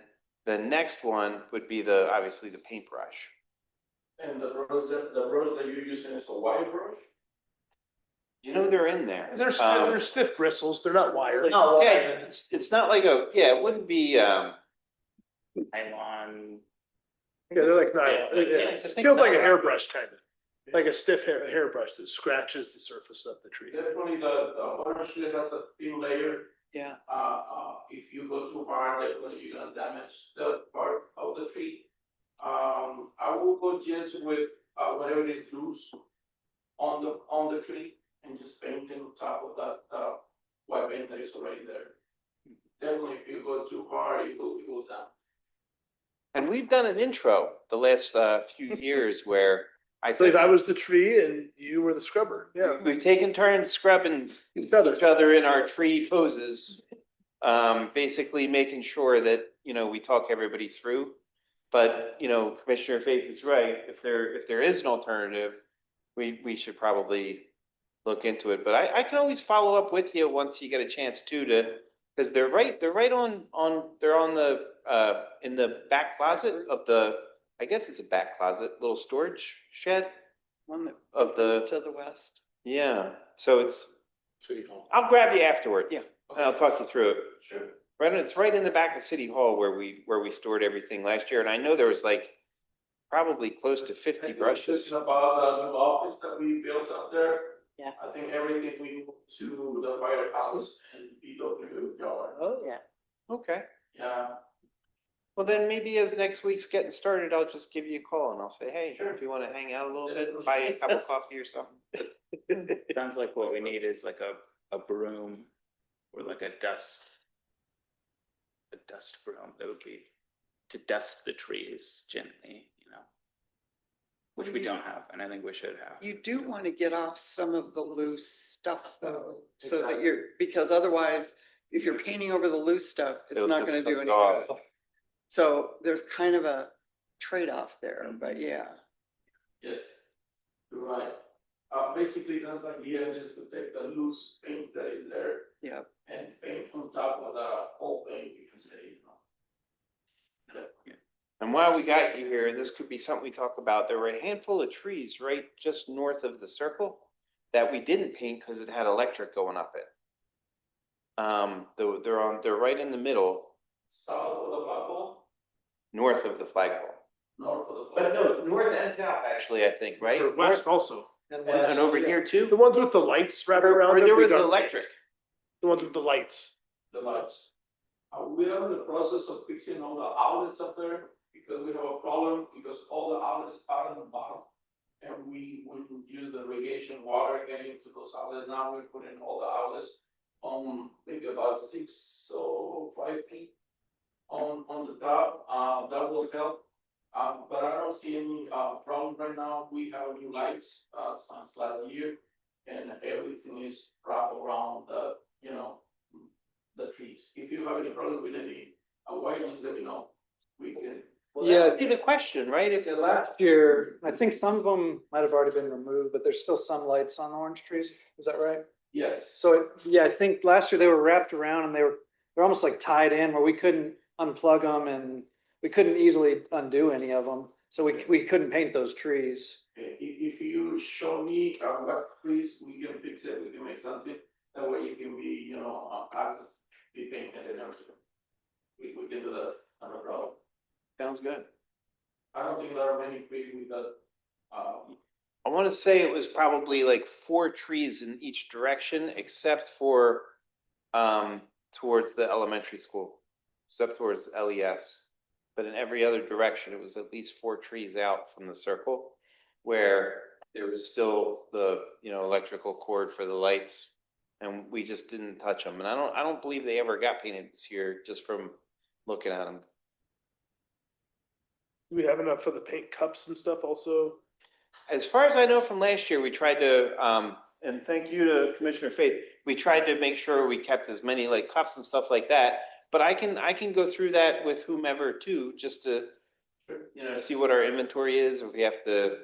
the next one would be obviously the paintbrush. And the brush that you're using is a wire brush? You know, they're in there. They're stiff bristles. They're not wire. No, yeah, it's not like it wouldn't be, Nylon. Yeah, they're like nylon. Yeah, It feels like a hairbrush kind of, like a stiff hairbrush that scratches the surface of the tree. Definitely the brush has a thin layer. Yeah. If you go too hard, definitely you're gonna damage the part of the tree. I will go just with whatever is loose on the tree and just paint on top of that white paint that is already there. Definitely, if you go too hard, it will down. and we've done an intro the last few years where I I believe think I was the tree and you were the scrubber. Yeah. we've taken turns scrubbing Each other. each other in our tree poses. Basically making sure that, we talk everybody through. But, Commissioner Faith is right. If there is an alternative, we should probably look into it. But I can always follow up with you once you get a chance because they're right they're on the, in the back closet of I guess it's a back closet, little storage shed One that of the, to the west. yeah. So City Hall. I'll grab you afterwards. Yeah. And I'll talk you through it. Sure. It's right in the back of City Hall where we stored everything last year. And I know there was like probably close to 50 brushes. About the new office that we built up there. Yeah. I think everything we moved to the firehouse and BW yard. Oh, Yeah. okay. Yeah. Well, then maybe as next week's getting started, I'll just give you a call and I'll say, hey, Sure. if you want to hang out a little bit, buy you a cup of coffee or something. Sounds like what we need is like a broom or like a dust broom that would be to dust the trees gently, you know, which we don't have, and I think we should have. You do want to get off some of the loose stuff though, so that you're, because otherwise, if you're painting over the loose stuff, it's It'll not just gonna do any absorb. good. So there's kind of a trade-off there, but yeah. Yes, you're right. Basically, that's like the idea, just to take the loose paint that is there Yeah. and paint on top of the whole thing, you can say, you know. Yeah. And while we got you here, this could be something we talk about. There were a handful of trees right just north of the circle that we didn't paint because it had electric going up it. They're right in the middle, South of the flagpole, north of the flagpole. north of the But flagpole. no, north and south actually, I think, right? Or west also. And over here too? The ones with the lights wrapped around Where them. there we was got electric. The ones with the lights. The lights. We are in the process of fixing all the outlets up there because we have a problem because all the outlets are in the bottom. And we wouldn't use the irrigation water getting to those outlets. Now we're putting all the outlets on maybe about 6 or 5 feet on the top. That will help. But I don't see any problem right now. We have new lights since last year, and everything is wrapped around the, you know, the trees. If you have any problem with any wires, let me know. We can. Well, Yeah. that would be the question, right? If Last year, I think some of them might have already been removed, but there's still some lights on the orange trees. Is that right? Yes. So, yeah, I think last year they were wrapped around and they're almost like tied in where we couldn't unplug them and we couldn't easily undo any of them. So we couldn't paint those trees. If you show me what trees, we can fix it, we can make something, that way it can be, you know, access, be painted and everything. We can do that, not a problem. Sounds good. I don't think there are many trees with that, I want to say it was probably like 4 trees in each direction, except for towards the elementary school, except towards LES. But in every other direction, it was at least 4 trees out from the circle, where there was still the, you know, electrical cord for the lights, and we just didn't touch them. And I don't believe they ever got painted this year, just from looking at them. Do we have enough for the paint cups and stuff also? As far as I know from last year, we tried to, and thank you to Commissioner Faith, we tried to make sure we kept as many like cups and stuff like that. But I can go through that with whomever too, just to, you know, see what our inventory is, if we have to,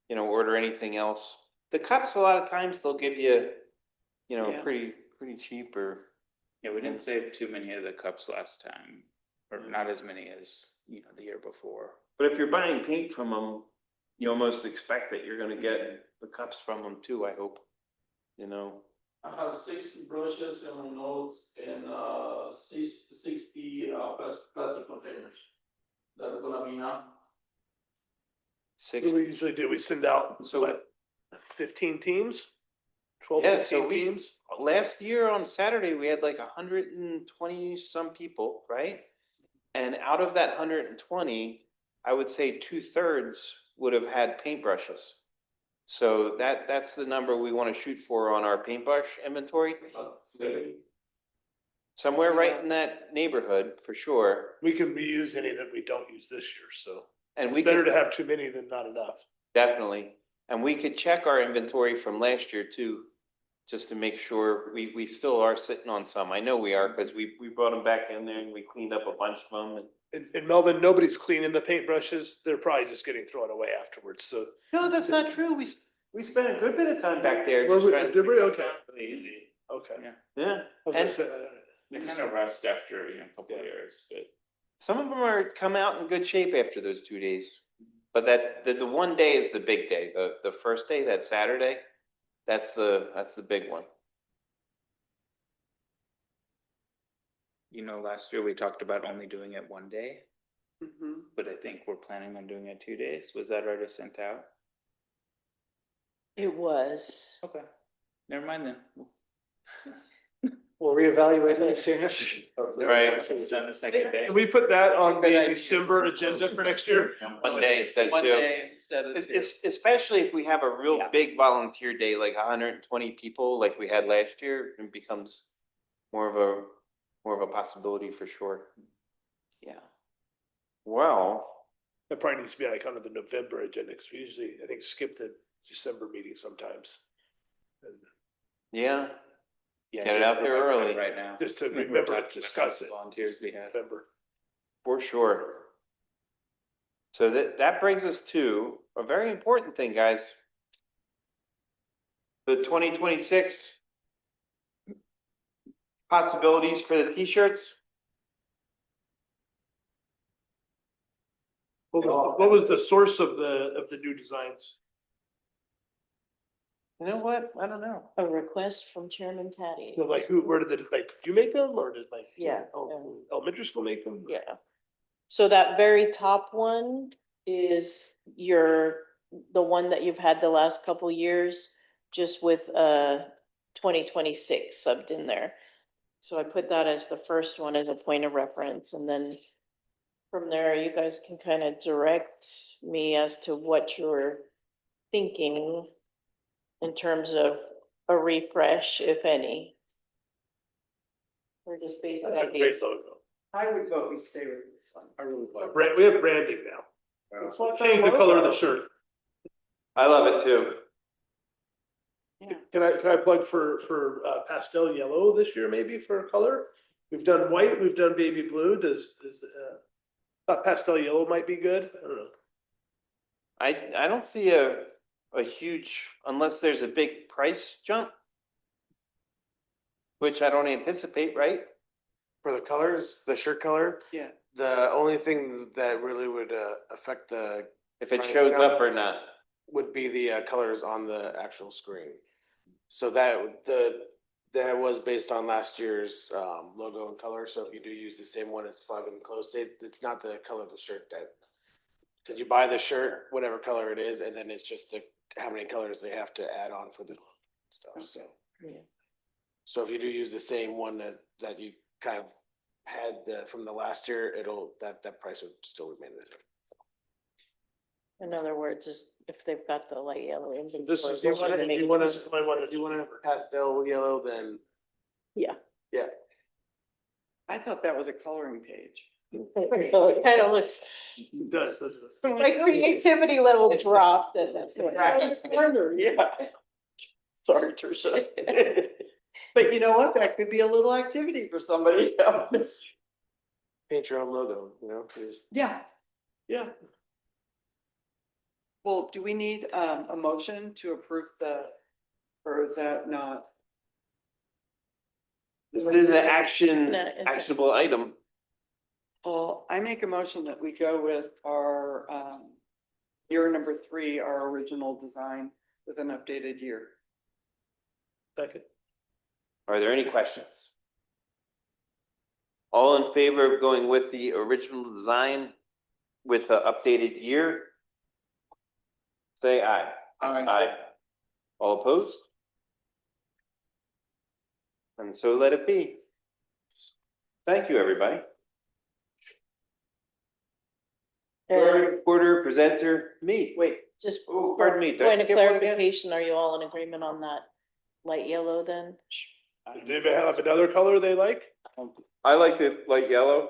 you know, order anything else. The cups, a lot of times they'll give you, you know, Yeah. pretty cheap or. Yeah, we didn't save too many of the cups last time, or not as many as, you know, the year before. But if you're buying paint from them, you almost expect that you're gonna get the cups from them too, I hope, you know. I have 60 brushes in my notes and 60 plastic containers that are gonna be enough. What do we usually do? We send out, So- what, 15 teams? 12, Yeah, 15 so we, teams? last year on Saturday, we had like 120 some people, right? And out of that 120, I would say 2/3 would have had paintbrushes. So that's the number we want to shoot for on our paintbrush inventory, About 70. somewhere right in that neighborhood for sure. We can reuse any that we don't use this year, so And we better could to have too many than not enough. definitely, and we could check our inventory from last year too, just to make sure we still are sitting on some. I know we are, because we brought them back in there and we cleaned up a bunch of them. In Melvin, nobody's cleaning the paintbrushes. They're probably just getting thrown away afterwards, so. No, that's not true. We spent a good bit of time back there. Well, just trying to did we? figure out Okay. something easy. Okay. Yeah. Yeah, I was gonna and say, They kind of rust after, you know, a couple of Yeah. years, but. some of them are come out in good shape after those 2 days. But the one day is the big day. The first day, that Saturday, that's the big one. You know, last year we talked about only doing it one day. Mhm. but I think we're planning on doing it 2 days. Was that already sent out? It was. Okay, never mind then. We'll reevaluate it soon after. Right. It's on the second day. Can we put that on the Good idea. December agenda for next year? One day instead of One two. day instead of two. Especially if we have a real Yeah. big volunteer day, like 120 people like we had last year, it becomes more of a possibility for sure. Yeah. Well, That probably needs to be like on the November agenda, because we usually, I think, skip the December meeting sometimes. And yeah, Yeah, Get it out there we're early. right now. just to We're remember talking to about discuss it. Volunteers we have. November. for sure. So that brings us to a very important thing, guys. The 2026 possibilities for the t-shirts. What was the source of the new designs? You know what? I don't know. A request from Chairman Taddy. Like where did did you make them or did Yeah, elementary school make them? Yeah. So that very top one is the one that you've had the last couple years, just with 2026 subbed in there. So I put that as the first one as a point of reference, and then from there, you guys can kind of direct me as to what you're thinking in terms of a refresh, if any. Or just basic That's a ideas. great logo. I would vote we stay with this one. I really like. We have branding now. Change the color of the shirt. I love it too. Can I plug for pastel yellow this year maybe for color? We've done white, we've done baby blue. Thought pastel yellow might be good. I don't know. I don't see a huge, unless there's a big price jump, which I don't anticipate, right? For the colors, the shirt color, Yeah. the only thing that really would affect the If it Price shows jump. up or not. would be the colors on the actual screen. So that was based on last year's logo and color. So if you do use the same one, it's plug and close. It's not the color of the shirt that, because you buy the shirt, whatever color it is, and then it's just how many colors they have to add on for the stuff. So. Yeah. So if you do use the same one that you kind of had from the last year, that price would still remain the same. In other words, is if they've got the light yellow inventory. This is, they're you wanna- gonna make you it wanna- easy. If you want to pastel yellow, then Yeah. yeah. I thought that was a coloring page. It kind of looks, it does, doesn't it? my creativity level It's the- dropped. it's the practice. Yeah. Sorry, Tricia. But you know what? That could be a little activity for somebody. Paint your own logo, you know, just Yeah, yeah. Well, do we need a motion to approve or is that not? This is an No, it's- actionable item. Well, I make a motion that we go with our year number 3, our original design with an updated year. Second. Are there any questions? All in favor of going with the original design with the updated year? Say aye. Aye. All opposed? And so let it be. Thank you, everybody. Reporter, presenter, me. Wait, Just Oh, for pardon me, did I point of skip one again? clarification, are you all in agreement on that light yellow then? Does anybody have another color they like? I like the light yellow.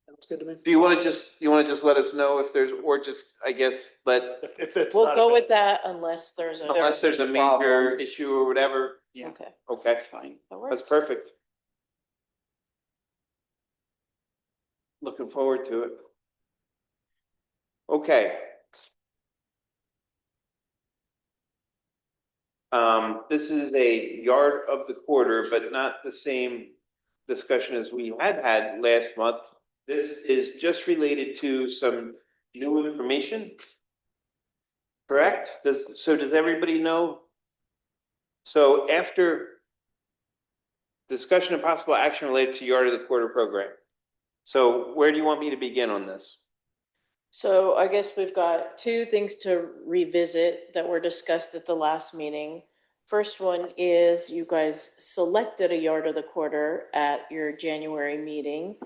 That's good to me. Do you want to just let us know if there's, or just, I guess, If it's We'll not go a- with that unless there's a. unless there's a major Problem. issue or whatever. yeah, Okay, Okay, that's fine. that works. that's perfect. Looking forward to it. Okay. This is a yard of the quarter, but not the same discussion as we had last month. This is just related to some new information. Correct? Does everybody know? So after discussion and possible action related to yard of the quarter program. So where do you want me to begin on this? So I guess we've got two things to revisit that were discussed at the last meeting. First one is you guys selected a yard of the quarter at your January meeting.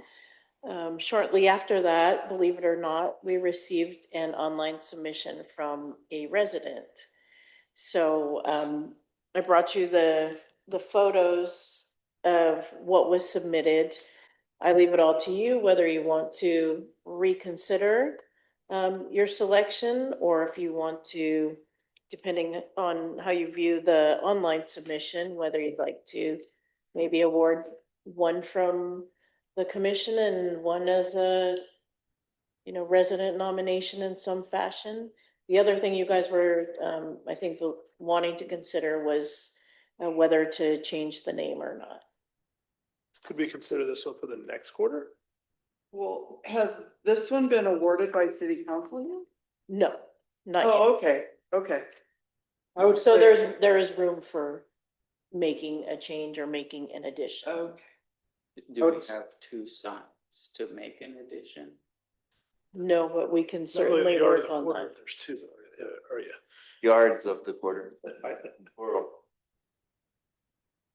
Shortly after that, believe it or not, we received an online submission from a resident. So I brought you the photos of what was submitted. I leave it all to you, whether you want to reconsider your selection, or if you want to, depending on how you view the online submission, whether you'd like to maybe award one from the commission and one as a, resident nomination in some fashion. The other thing you guys were, I think, wanting to consider was whether to change the name or not. Could we consider this one for the next quarter? Well, has this one been awarded by city council yet? No, not yet. Oh, okay, okay. I would So say, there is room for making a change or making an addition. Okay. Do we have two signs to make an addition? No, but we can Not really certainly the yard work of the on quarter that. if there's two, are you? Yards of the quarter.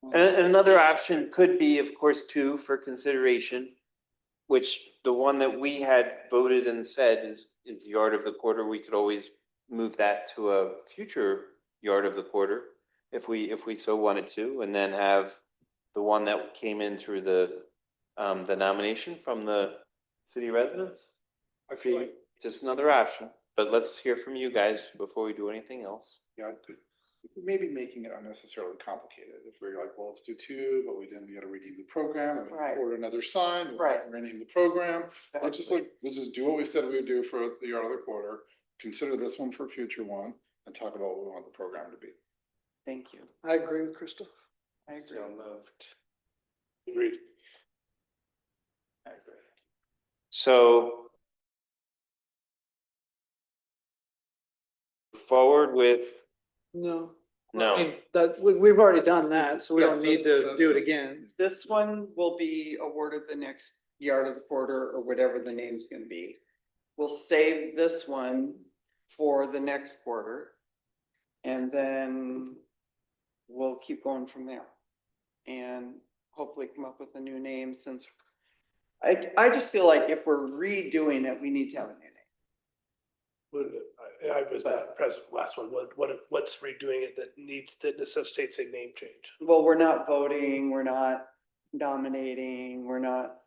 And another option could be, of course, two for consideration, which the one that we had voted and said is yard of the quarter. We could always move that to a future yard of the quarter if we so wanted to, and then have the one that came in through the nomination from the city residents. I feel like, Just another option, but let's hear from you guys before we do anything else. yeah, maybe making it unnecessarily complicated. If we're like, well, let's do two, but we gotta redeem the program, and we Right. order another sign, Right. rename the program. Let's just do what we said we would do for the yard of the quarter, consider this one for a future one, and talk about what we want the program to be. Thank you. I agree with Crystal. I agree. So moved. Agreed. I agree. So forward with, No. no. I mean, that, we've already done that, so we Yes, don't need to do it again. This one will be awarded the next yard of the quarter or whatever the name's gonna be. We'll save this one for the next quarter. And then we'll keep going from there. And hopefully come up with a new name, since I just feel like if we're redoing it, we need to have a new name. I was not present last one. What's redoing it that necessitates a name change? Well, we're not voting, we're not dominating, we're not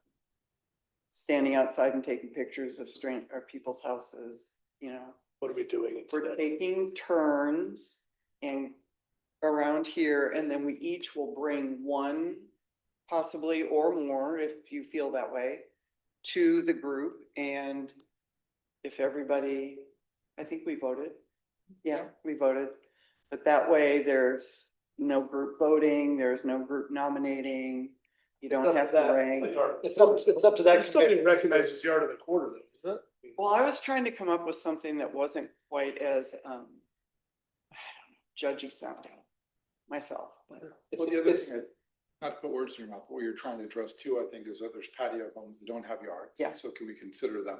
standing outside and taking pictures of people's houses, What are we doing We're instead? taking turns and around here, and then we each will bring one, possibly, or more, if you feel that way, to the group. And if everybody, I think we voted. Yeah, we voted. But that way there's no group voting, there's no group nominating. You don't have to rank. It's up to that There's something commission. recognized as yard of the quarter though, isn't it? Well, I was trying to come up with something that wasn't quite as, I don't know, judgy sounding myself, but. Well, the other thing, not to put words in your mouth, what you're trying to address too, I think, is that there's patio homes that don't have yards. Yeah. So can we consider them?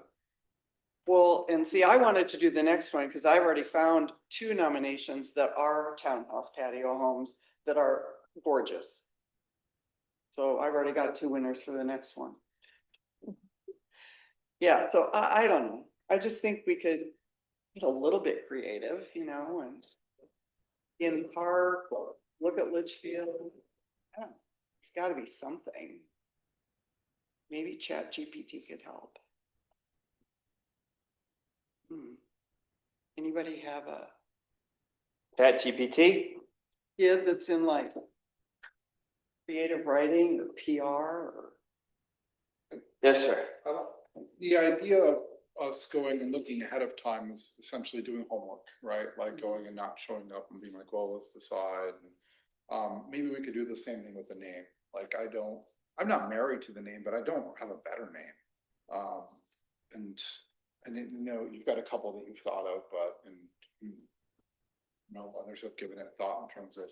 Well, and see, I wanted to do the next one because I've already found two nominations that are townhouse patio homes that are gorgeous. So I've already got two winners for the next one. Yeah, so I don't know. I just think we could get a little bit creative, and in park, look at Litchfield. Yeah, there's gotta be something. Maybe ChatGPT could help. Anybody have a ChatGPT? kid that's in like creative writing or PR or? Yes, sir. The idea of us going and looking ahead of time is essentially doing homework, right? Like going and not showing up and being like, well, let's decide. Maybe we could do the same thing with the name. Like I'm not married to the name, but I don't have a better name. And you've got a couple that you've thought of, but others have given it thought in terms of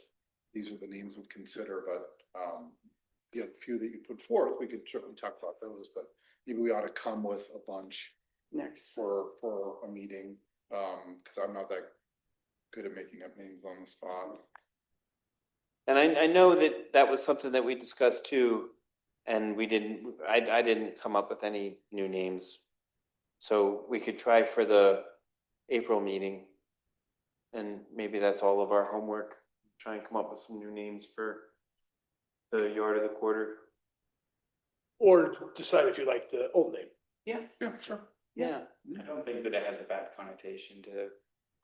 these are the names we'd consider, but a few that you put forth, we could certainly talk about those, but maybe we ought to come with a bunch next. for a meeting, because I'm not that good at making up names on the spot. And I know that that was something that we discussed too, and I didn't come up with any new names. So we could try for the April meeting. And maybe that's all of our homework, try and come up with some new names for the yard of the quarter. Or decide if you like the old name. Yeah, Yeah, sure. Yeah. I don't think that it has a bad connotation to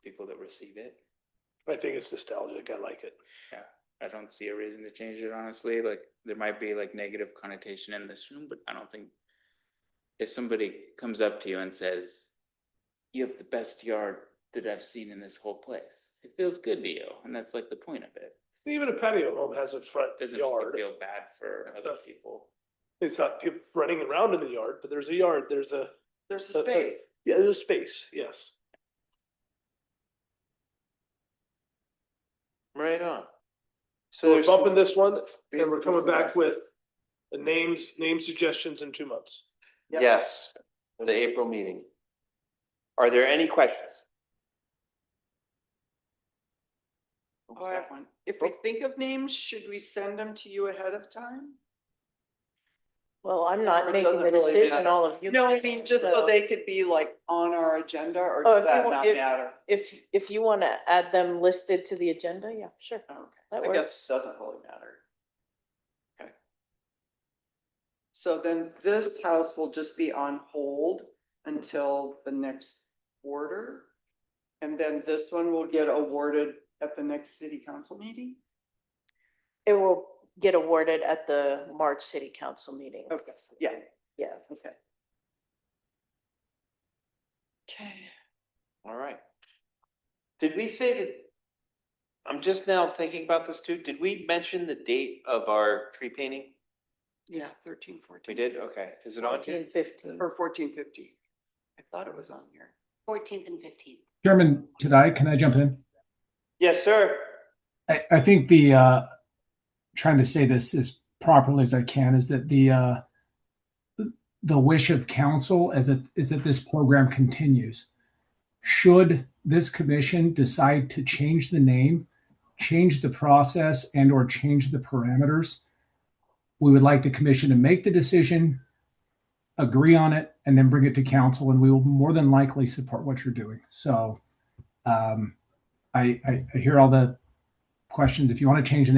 people that receive it. I think it's nostalgic. I like it. Yeah, I don't see a reason to change it, honestly. Like, there might be like negative connotation in this room, but I don't think if somebody comes up to you and says, you have the best yard that I've seen in this whole place, it feels good to you, and that's like the point of it. Even a patio home has a front Doesn't make you yard. feel bad for other people. It's not people running around in the yard, but there's a yard, there's a space. Yeah, there's a space, yes. Right on. So we're there's- bumping this one, and we're coming back with the name suggestions in 2 months. Yes, for the April meeting. Are there any questions? Oh, I have one. If we think of names, should we send them to you ahead of time? Well, I'm Or not it making doesn't the really decision, matter? all of you. No, I guys mean, are, just so so they could be like on our agenda, or Oh, does if you that want- not if- matter? If you want to add them listed to the agenda, yeah, sure. Okay, That I guess works. it doesn't really matter. Okay. So then this house will just be on hold until the next quarter? And then this one will get awarded at the next city council meeting? It will get awarded at the March City Council meeting. Okay, yeah, Yeah. okay. Okay. All right. Did we say that, I'm just now thinking about this too, did we mention the date of our tree painting? Yeah, 13, 14. We did, okay, is it on? 14, 15. Or 14, 15. I thought it was on here. 14th and 15th. Chairman, can I jump in? Yes, sir. I think trying to say this as properly as I can is that the wish of council is that this program continues. Should this commission decide to change the name, change the process, and or change the parameters, we would like the commission to make the decision, agree on it, and then bring it to council, and we will more than likely support what you're doing. So I hear all the questions. If you want to change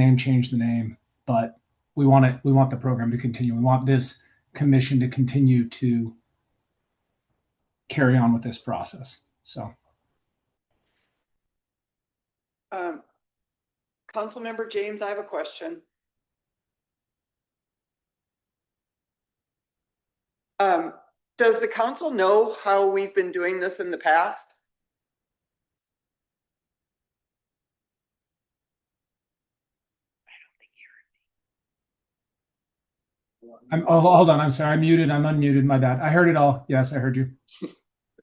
the name, but we want the program to continue. We want this commission to continue to carry on with this process. So Councilmember James, I have a question. Does the council know how we've been doing this in the past? hold on. I'm sorry. I'm muted. I'm unmuted. My bad. I heard it all. Yes, I heard you.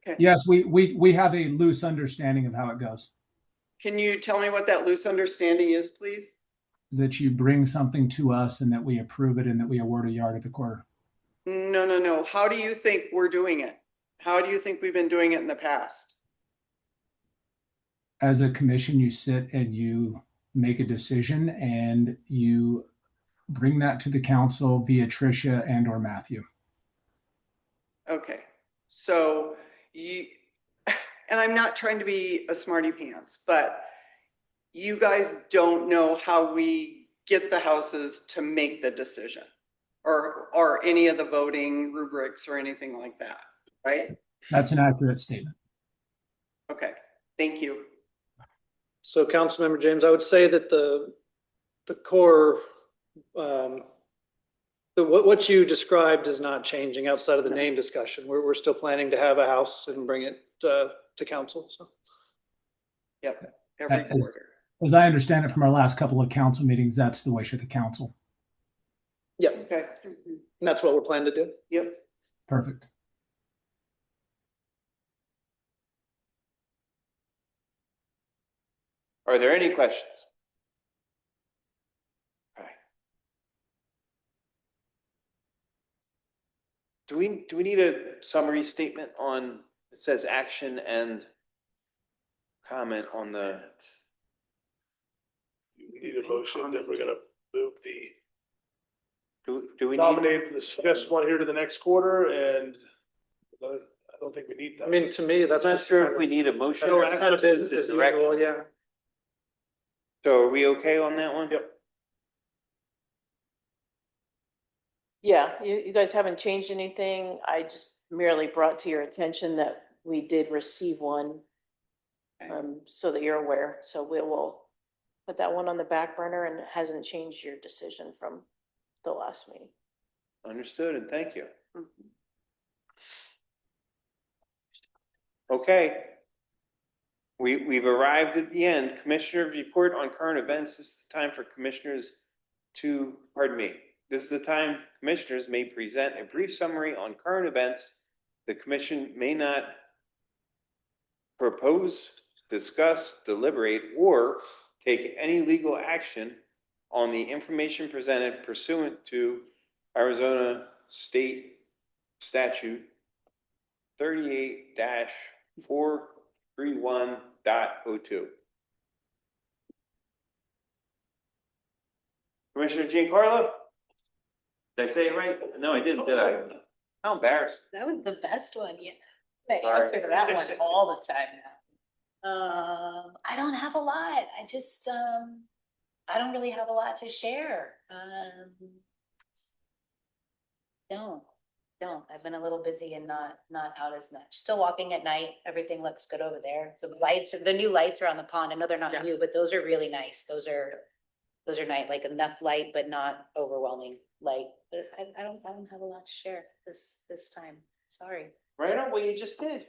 Okay. Yes, we have a loose understanding of how it goes. Can you tell me what that loose understanding is, please? That you bring something to us and that we approve it and that we award a yard at the quarter. No. How do you think we're doing it? How do you think we've been doing it in the past? As a commission, you sit and you make a decision and you bring that to the council via Tricia and or Matthew. Okay, so and I'm not trying to be a smarty pants, but you guys don't know how we get the houses to make the decision or any of the voting rubrics or anything like that, right? That's an accurate statement. Okay, thank you. So Councilmember James, I would say that the core, what you described is not changing outside of the name discussion. We're still planning to have a house and bring it to council, so. Yep, every quarter. As I understand it from our last couple of council meetings, that's the wish of the council. Yeah, Okay, and that's what we're planning to do. yep. Perfect. Are there any questions? Okay. Do we need a summary statement on, it says action and comment on the, We need a motion that we're gonna move the do we need? nominate the suggested one here to the next quarter, and I don't think we need that. I mean, to me, that's. I'm not sure if we need a motion. or Kind of business as direct- usual, yeah. So are we okay on that one? Yep. Yeah, you guys haven't changed anything. I just merely brought to your attention that we did receive one. So that you're aware. So we will put that one on the back burner, and it hasn't changed your decision from the last meeting. Understood, and thank you. Okay. We've arrived at the end. Commissioner report on current events. This is the time for commissioners this is the time commissioners may present a brief summary on current events. The commission may not propose, discuss, deliberate, or take any legal action on the information presented pursuant to Arizona State Statute 38-431.02. Commissioner Giancarlo? Did I say it right? No, I didn't, did I? How embarrassing. That was the best one, yeah. I Sorry. answer to that one all the time now. I don't have a lot. I just, I don't really have a lot to share. Don't. I've been a little busy and not out as much. Still walking at night. Everything looks good over there. The new lights are on the pond. I know they're not new, but those are really nice. Those are nice, like enough light, but not overwhelming light. But I don't have a lot to share this time. Sorry. Right on what you just did.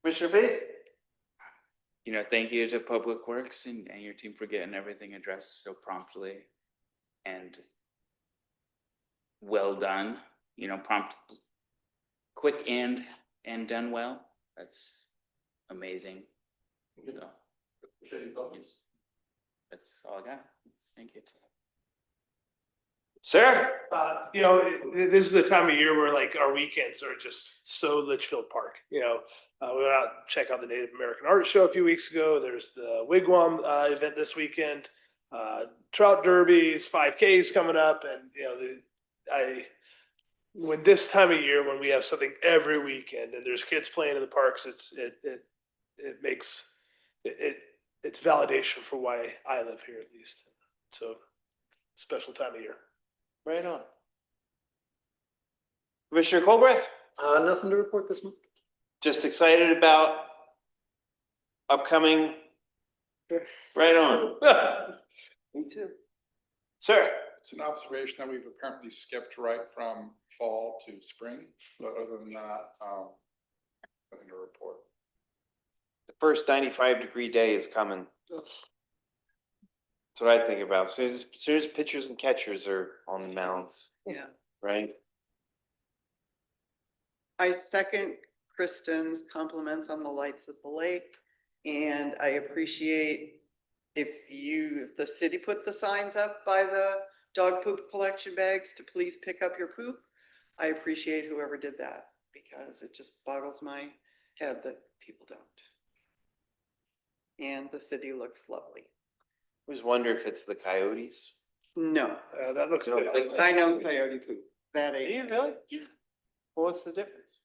Commissioner Faith? Thank you to Public Works and your team for getting everything addressed so promptly and well done, prompt, quick and done well. That's amazing. So, that's all I got. Thank you. Sir? This is the time of year where like our weekends are just so Litchfield Park, we went out and check out the Native American Art Show a few weeks ago. There's the Wigwam event this weekend, trout derbies, 5Ks coming up. And, when this time of year, when we have something every weekend and there's kids playing in the parks, it's validation for why I live here at least. So special time of year. Right on. Commissioner Colbreth? Nothing to report this month. Just excited about upcoming. Right on. Me too. Sir? It's an observation that we've apparently skipped right from fall to spring, but other than that, nothing to report. The first 95-degree day is coming. That's what I think about. As soon as pitchers and catchers are on the mounds. Yeah. Right? I second Kristen's compliments on the lights at the lake. And I appreciate if the city put the signs up by the dog poop collection bags to please pick up your poop. I appreciate whoever did that because it just boggles my head that people don't. And the city looks lovely. I always wonder if it's the coyotes. No, That looks good. I know coyote poop. That Do ain't. you really? Yeah. Well, what's the difference?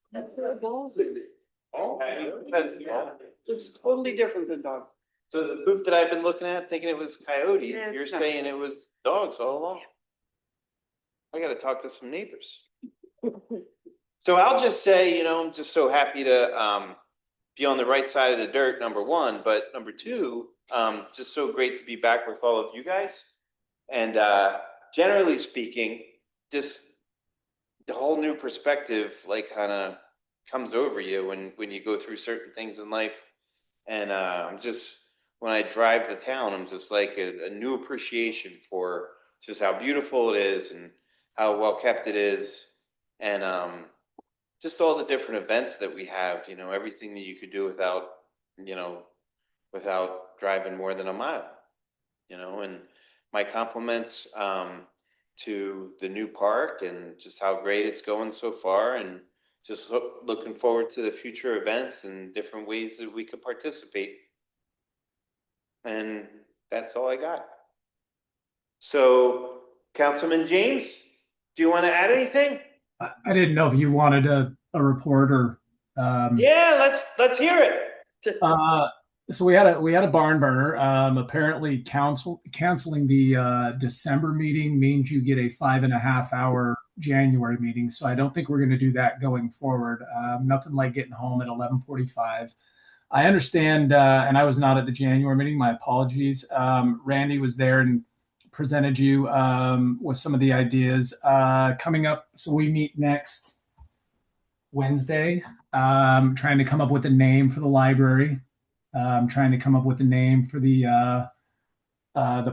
It's totally different than dog. So the poop that I've been looking at, thinking it was coyotes, Yeah, you're it's not. saying it was dogs all along. I gotta talk to some neighbors. So I'll just say, I'm just so happy to be on the right side of the dirt, number one, but number two, just so great to be back with all of you guys. And generally speaking, just the whole new perspective like kind of comes over you when you go through certain things in life. And when I drive the town, I'm just like a new appreciation for just how beautiful it is and how well kept it is. And just all the different events that we have, everything that you could do without driving more than a mile, and my compliments to the new park and just how great it's going so far, and just looking forward to the future events and different ways that we could participate. And that's all I got. So, Councilman James, do you want to add anything? I didn't know if you wanted a report or. Yeah, let's hear it. So we had a barn burner. Apparently, canceling the December meeting means you get a 5.5 hour January meeting. So I don't think we're going to do that going forward. Nothing like getting home at 11:45. I understand, and I was not at the January meeting. My apologies. Randy was there and presented you with some of the ideas coming up. So we meet next Wednesday, trying to come up with a name for the library. Trying to come up with a name for the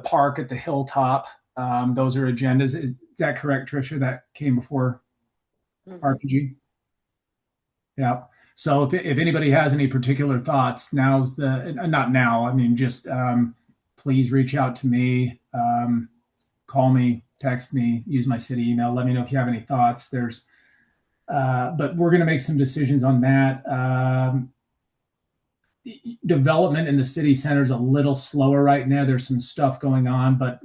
park at the hilltop. Those are agendas. Is that correct, Tricia? That came before RPG? Yeah. So if anybody has any particular thoughts, now's the, not now, I mean, just please reach out to me, call me, text me, use my city email. Let me know if you have any thoughts. But we're going to make some decisions on that. Development in the city center is a little slower right now. There's some stuff going on, but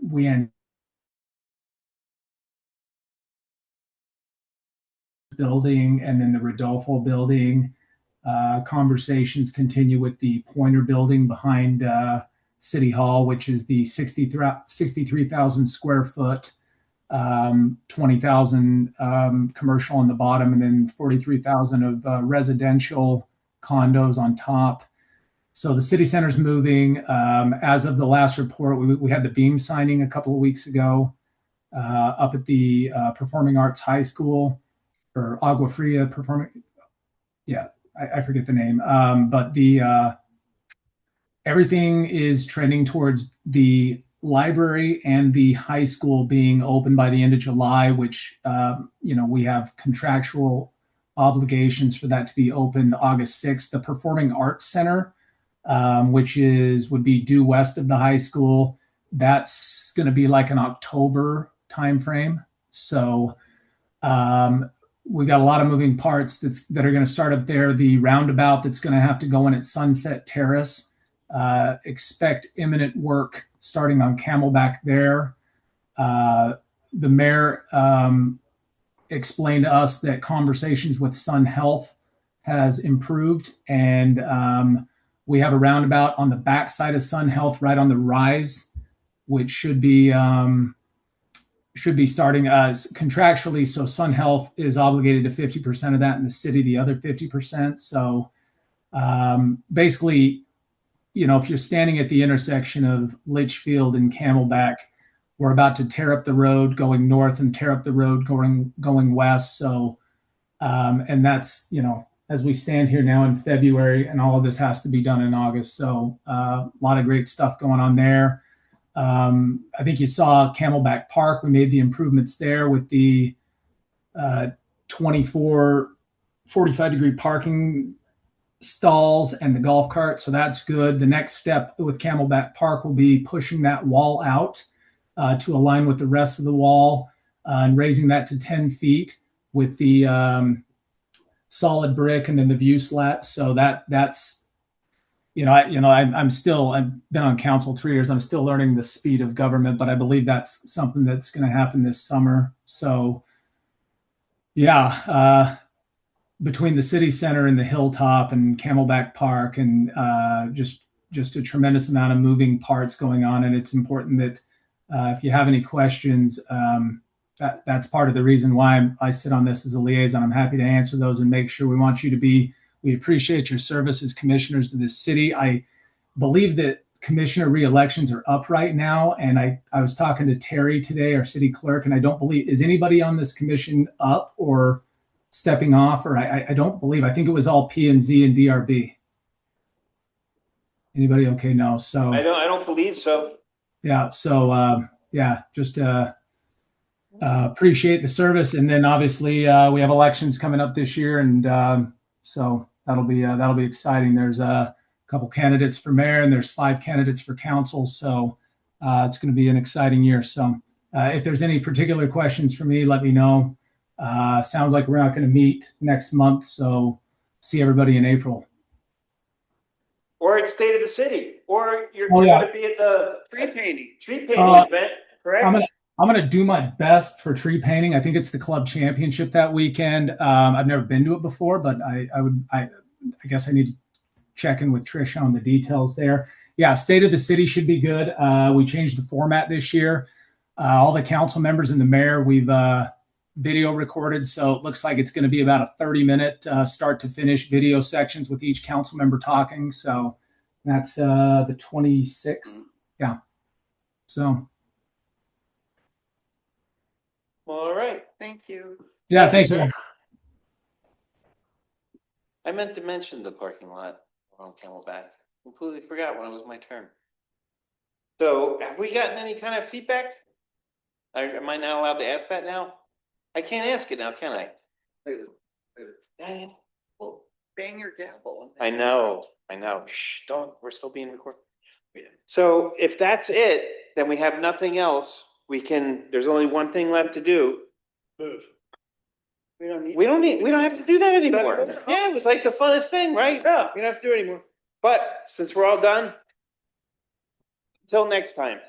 building and then the Rodolfo building. Conversations continue with the Pointer building behind City Hall, which is the 63,000 square foot, 20,000 commercial on the bottom, and then 43,000 of residential condos on top. So the city center's moving. As of the last report, we had the beam signing a couple of weeks ago up at the Performing Arts High School, or Agua Fria Performing. Yeah, I forget the name. But everything is trending towards the library and the high school being open by the end of July, which we have contractual obligations for that to be open August 6th. The Performing Arts Center, which would be due west of the high school, that's going to be like an October timeframe. So we got a lot of moving parts that are going to start up there. The roundabout that's going to have to go in at Sunset Terrace. Expect imminent work starting on Camelback there. The mayor explained to us that conversations with Sun Health has improved, and we have a roundabout on the backside of Sun Health, right on the rise, which should be starting contractually. So Sun Health is obligated to 50% of that, and the city the other 50%. So basically, if you're standing at the intersection of Litchfield and Camelback, we're about to tear up the road going north and tear up the road going west. So and that's, as we stand here now in February, and all of this has to be done in August. So a lot of great stuff going on there. I think you saw Camelback Park. We made the improvements there with the 45-degree parking stalls and the golf cart. So that's good. The next step with Camelback Park will be pushing that wall out to align with the rest of the wall and raising that to 10 feet with the solid brick and then the view slats. So that's I've been on council 3 years. I'm still learning the speed of government, but I believe that's something that's going to happen this summer. So between the city center and the hilltop and Camelback Park, and just a tremendous amount of moving parts going on. And it's important that if you have any questions, that's part of the reason why I sit on this as a liaison. I'm happy to answer those and make sure. We appreciate your service as commissioners of this city. I believe that commissioner re-elections are up right now. And I was talking to Terry today, our city clerk, and I don't believe, is anybody on this commission up or stepping off? Or I don't believe, I think it was all P&Z and DRB. Anybody okay? No. So I don't believe so. Yeah. So just appreciate the service. And then obviously we have elections coming up this year. And so that'll be exciting. There's a couple candidates for mayor and there's 5 candidates for council. So it's going to be an exciting year. So if there's any particular questions for me, let me know. Sounds like we're not going to meet next month, so see everybody in April. Or at State of the City, or you're Oh, yeah. gonna be at the Tree painting. tree painting Uh, event, correct? I'm gonna do my best for tree painting. I think it's the club championship that weekend. I've never been to it before, but I guess I need to check in with Trish on the details there. Yeah, State of the City should be good. We changed the format this year. All the council members and the mayor, we've video recorded, so it looks like it's going to be about a 30-minute start to finish video sections with each council member talking. So that's the 26th. Yeah. So All right. Thank you. yeah, Thank thank you, you. sir. I meant to mention the parking lot on Camelback. Completely forgot when it was my turn. So have we gotten any kind of feedback? Am I not allowed to ask that now? I can't ask it now, can I? Later, later. Dang it. Well, bang your gavel. I know. Shh, don't, we're still being recorded. So if that's it, then we have nothing else. There's only one thing left to do. Move. We don't need. We don't have to do that anymore. That's- Yeah, it was like the funnest thing, right? Yeah. We don't have to do it anymore. But since we're all done, until next time.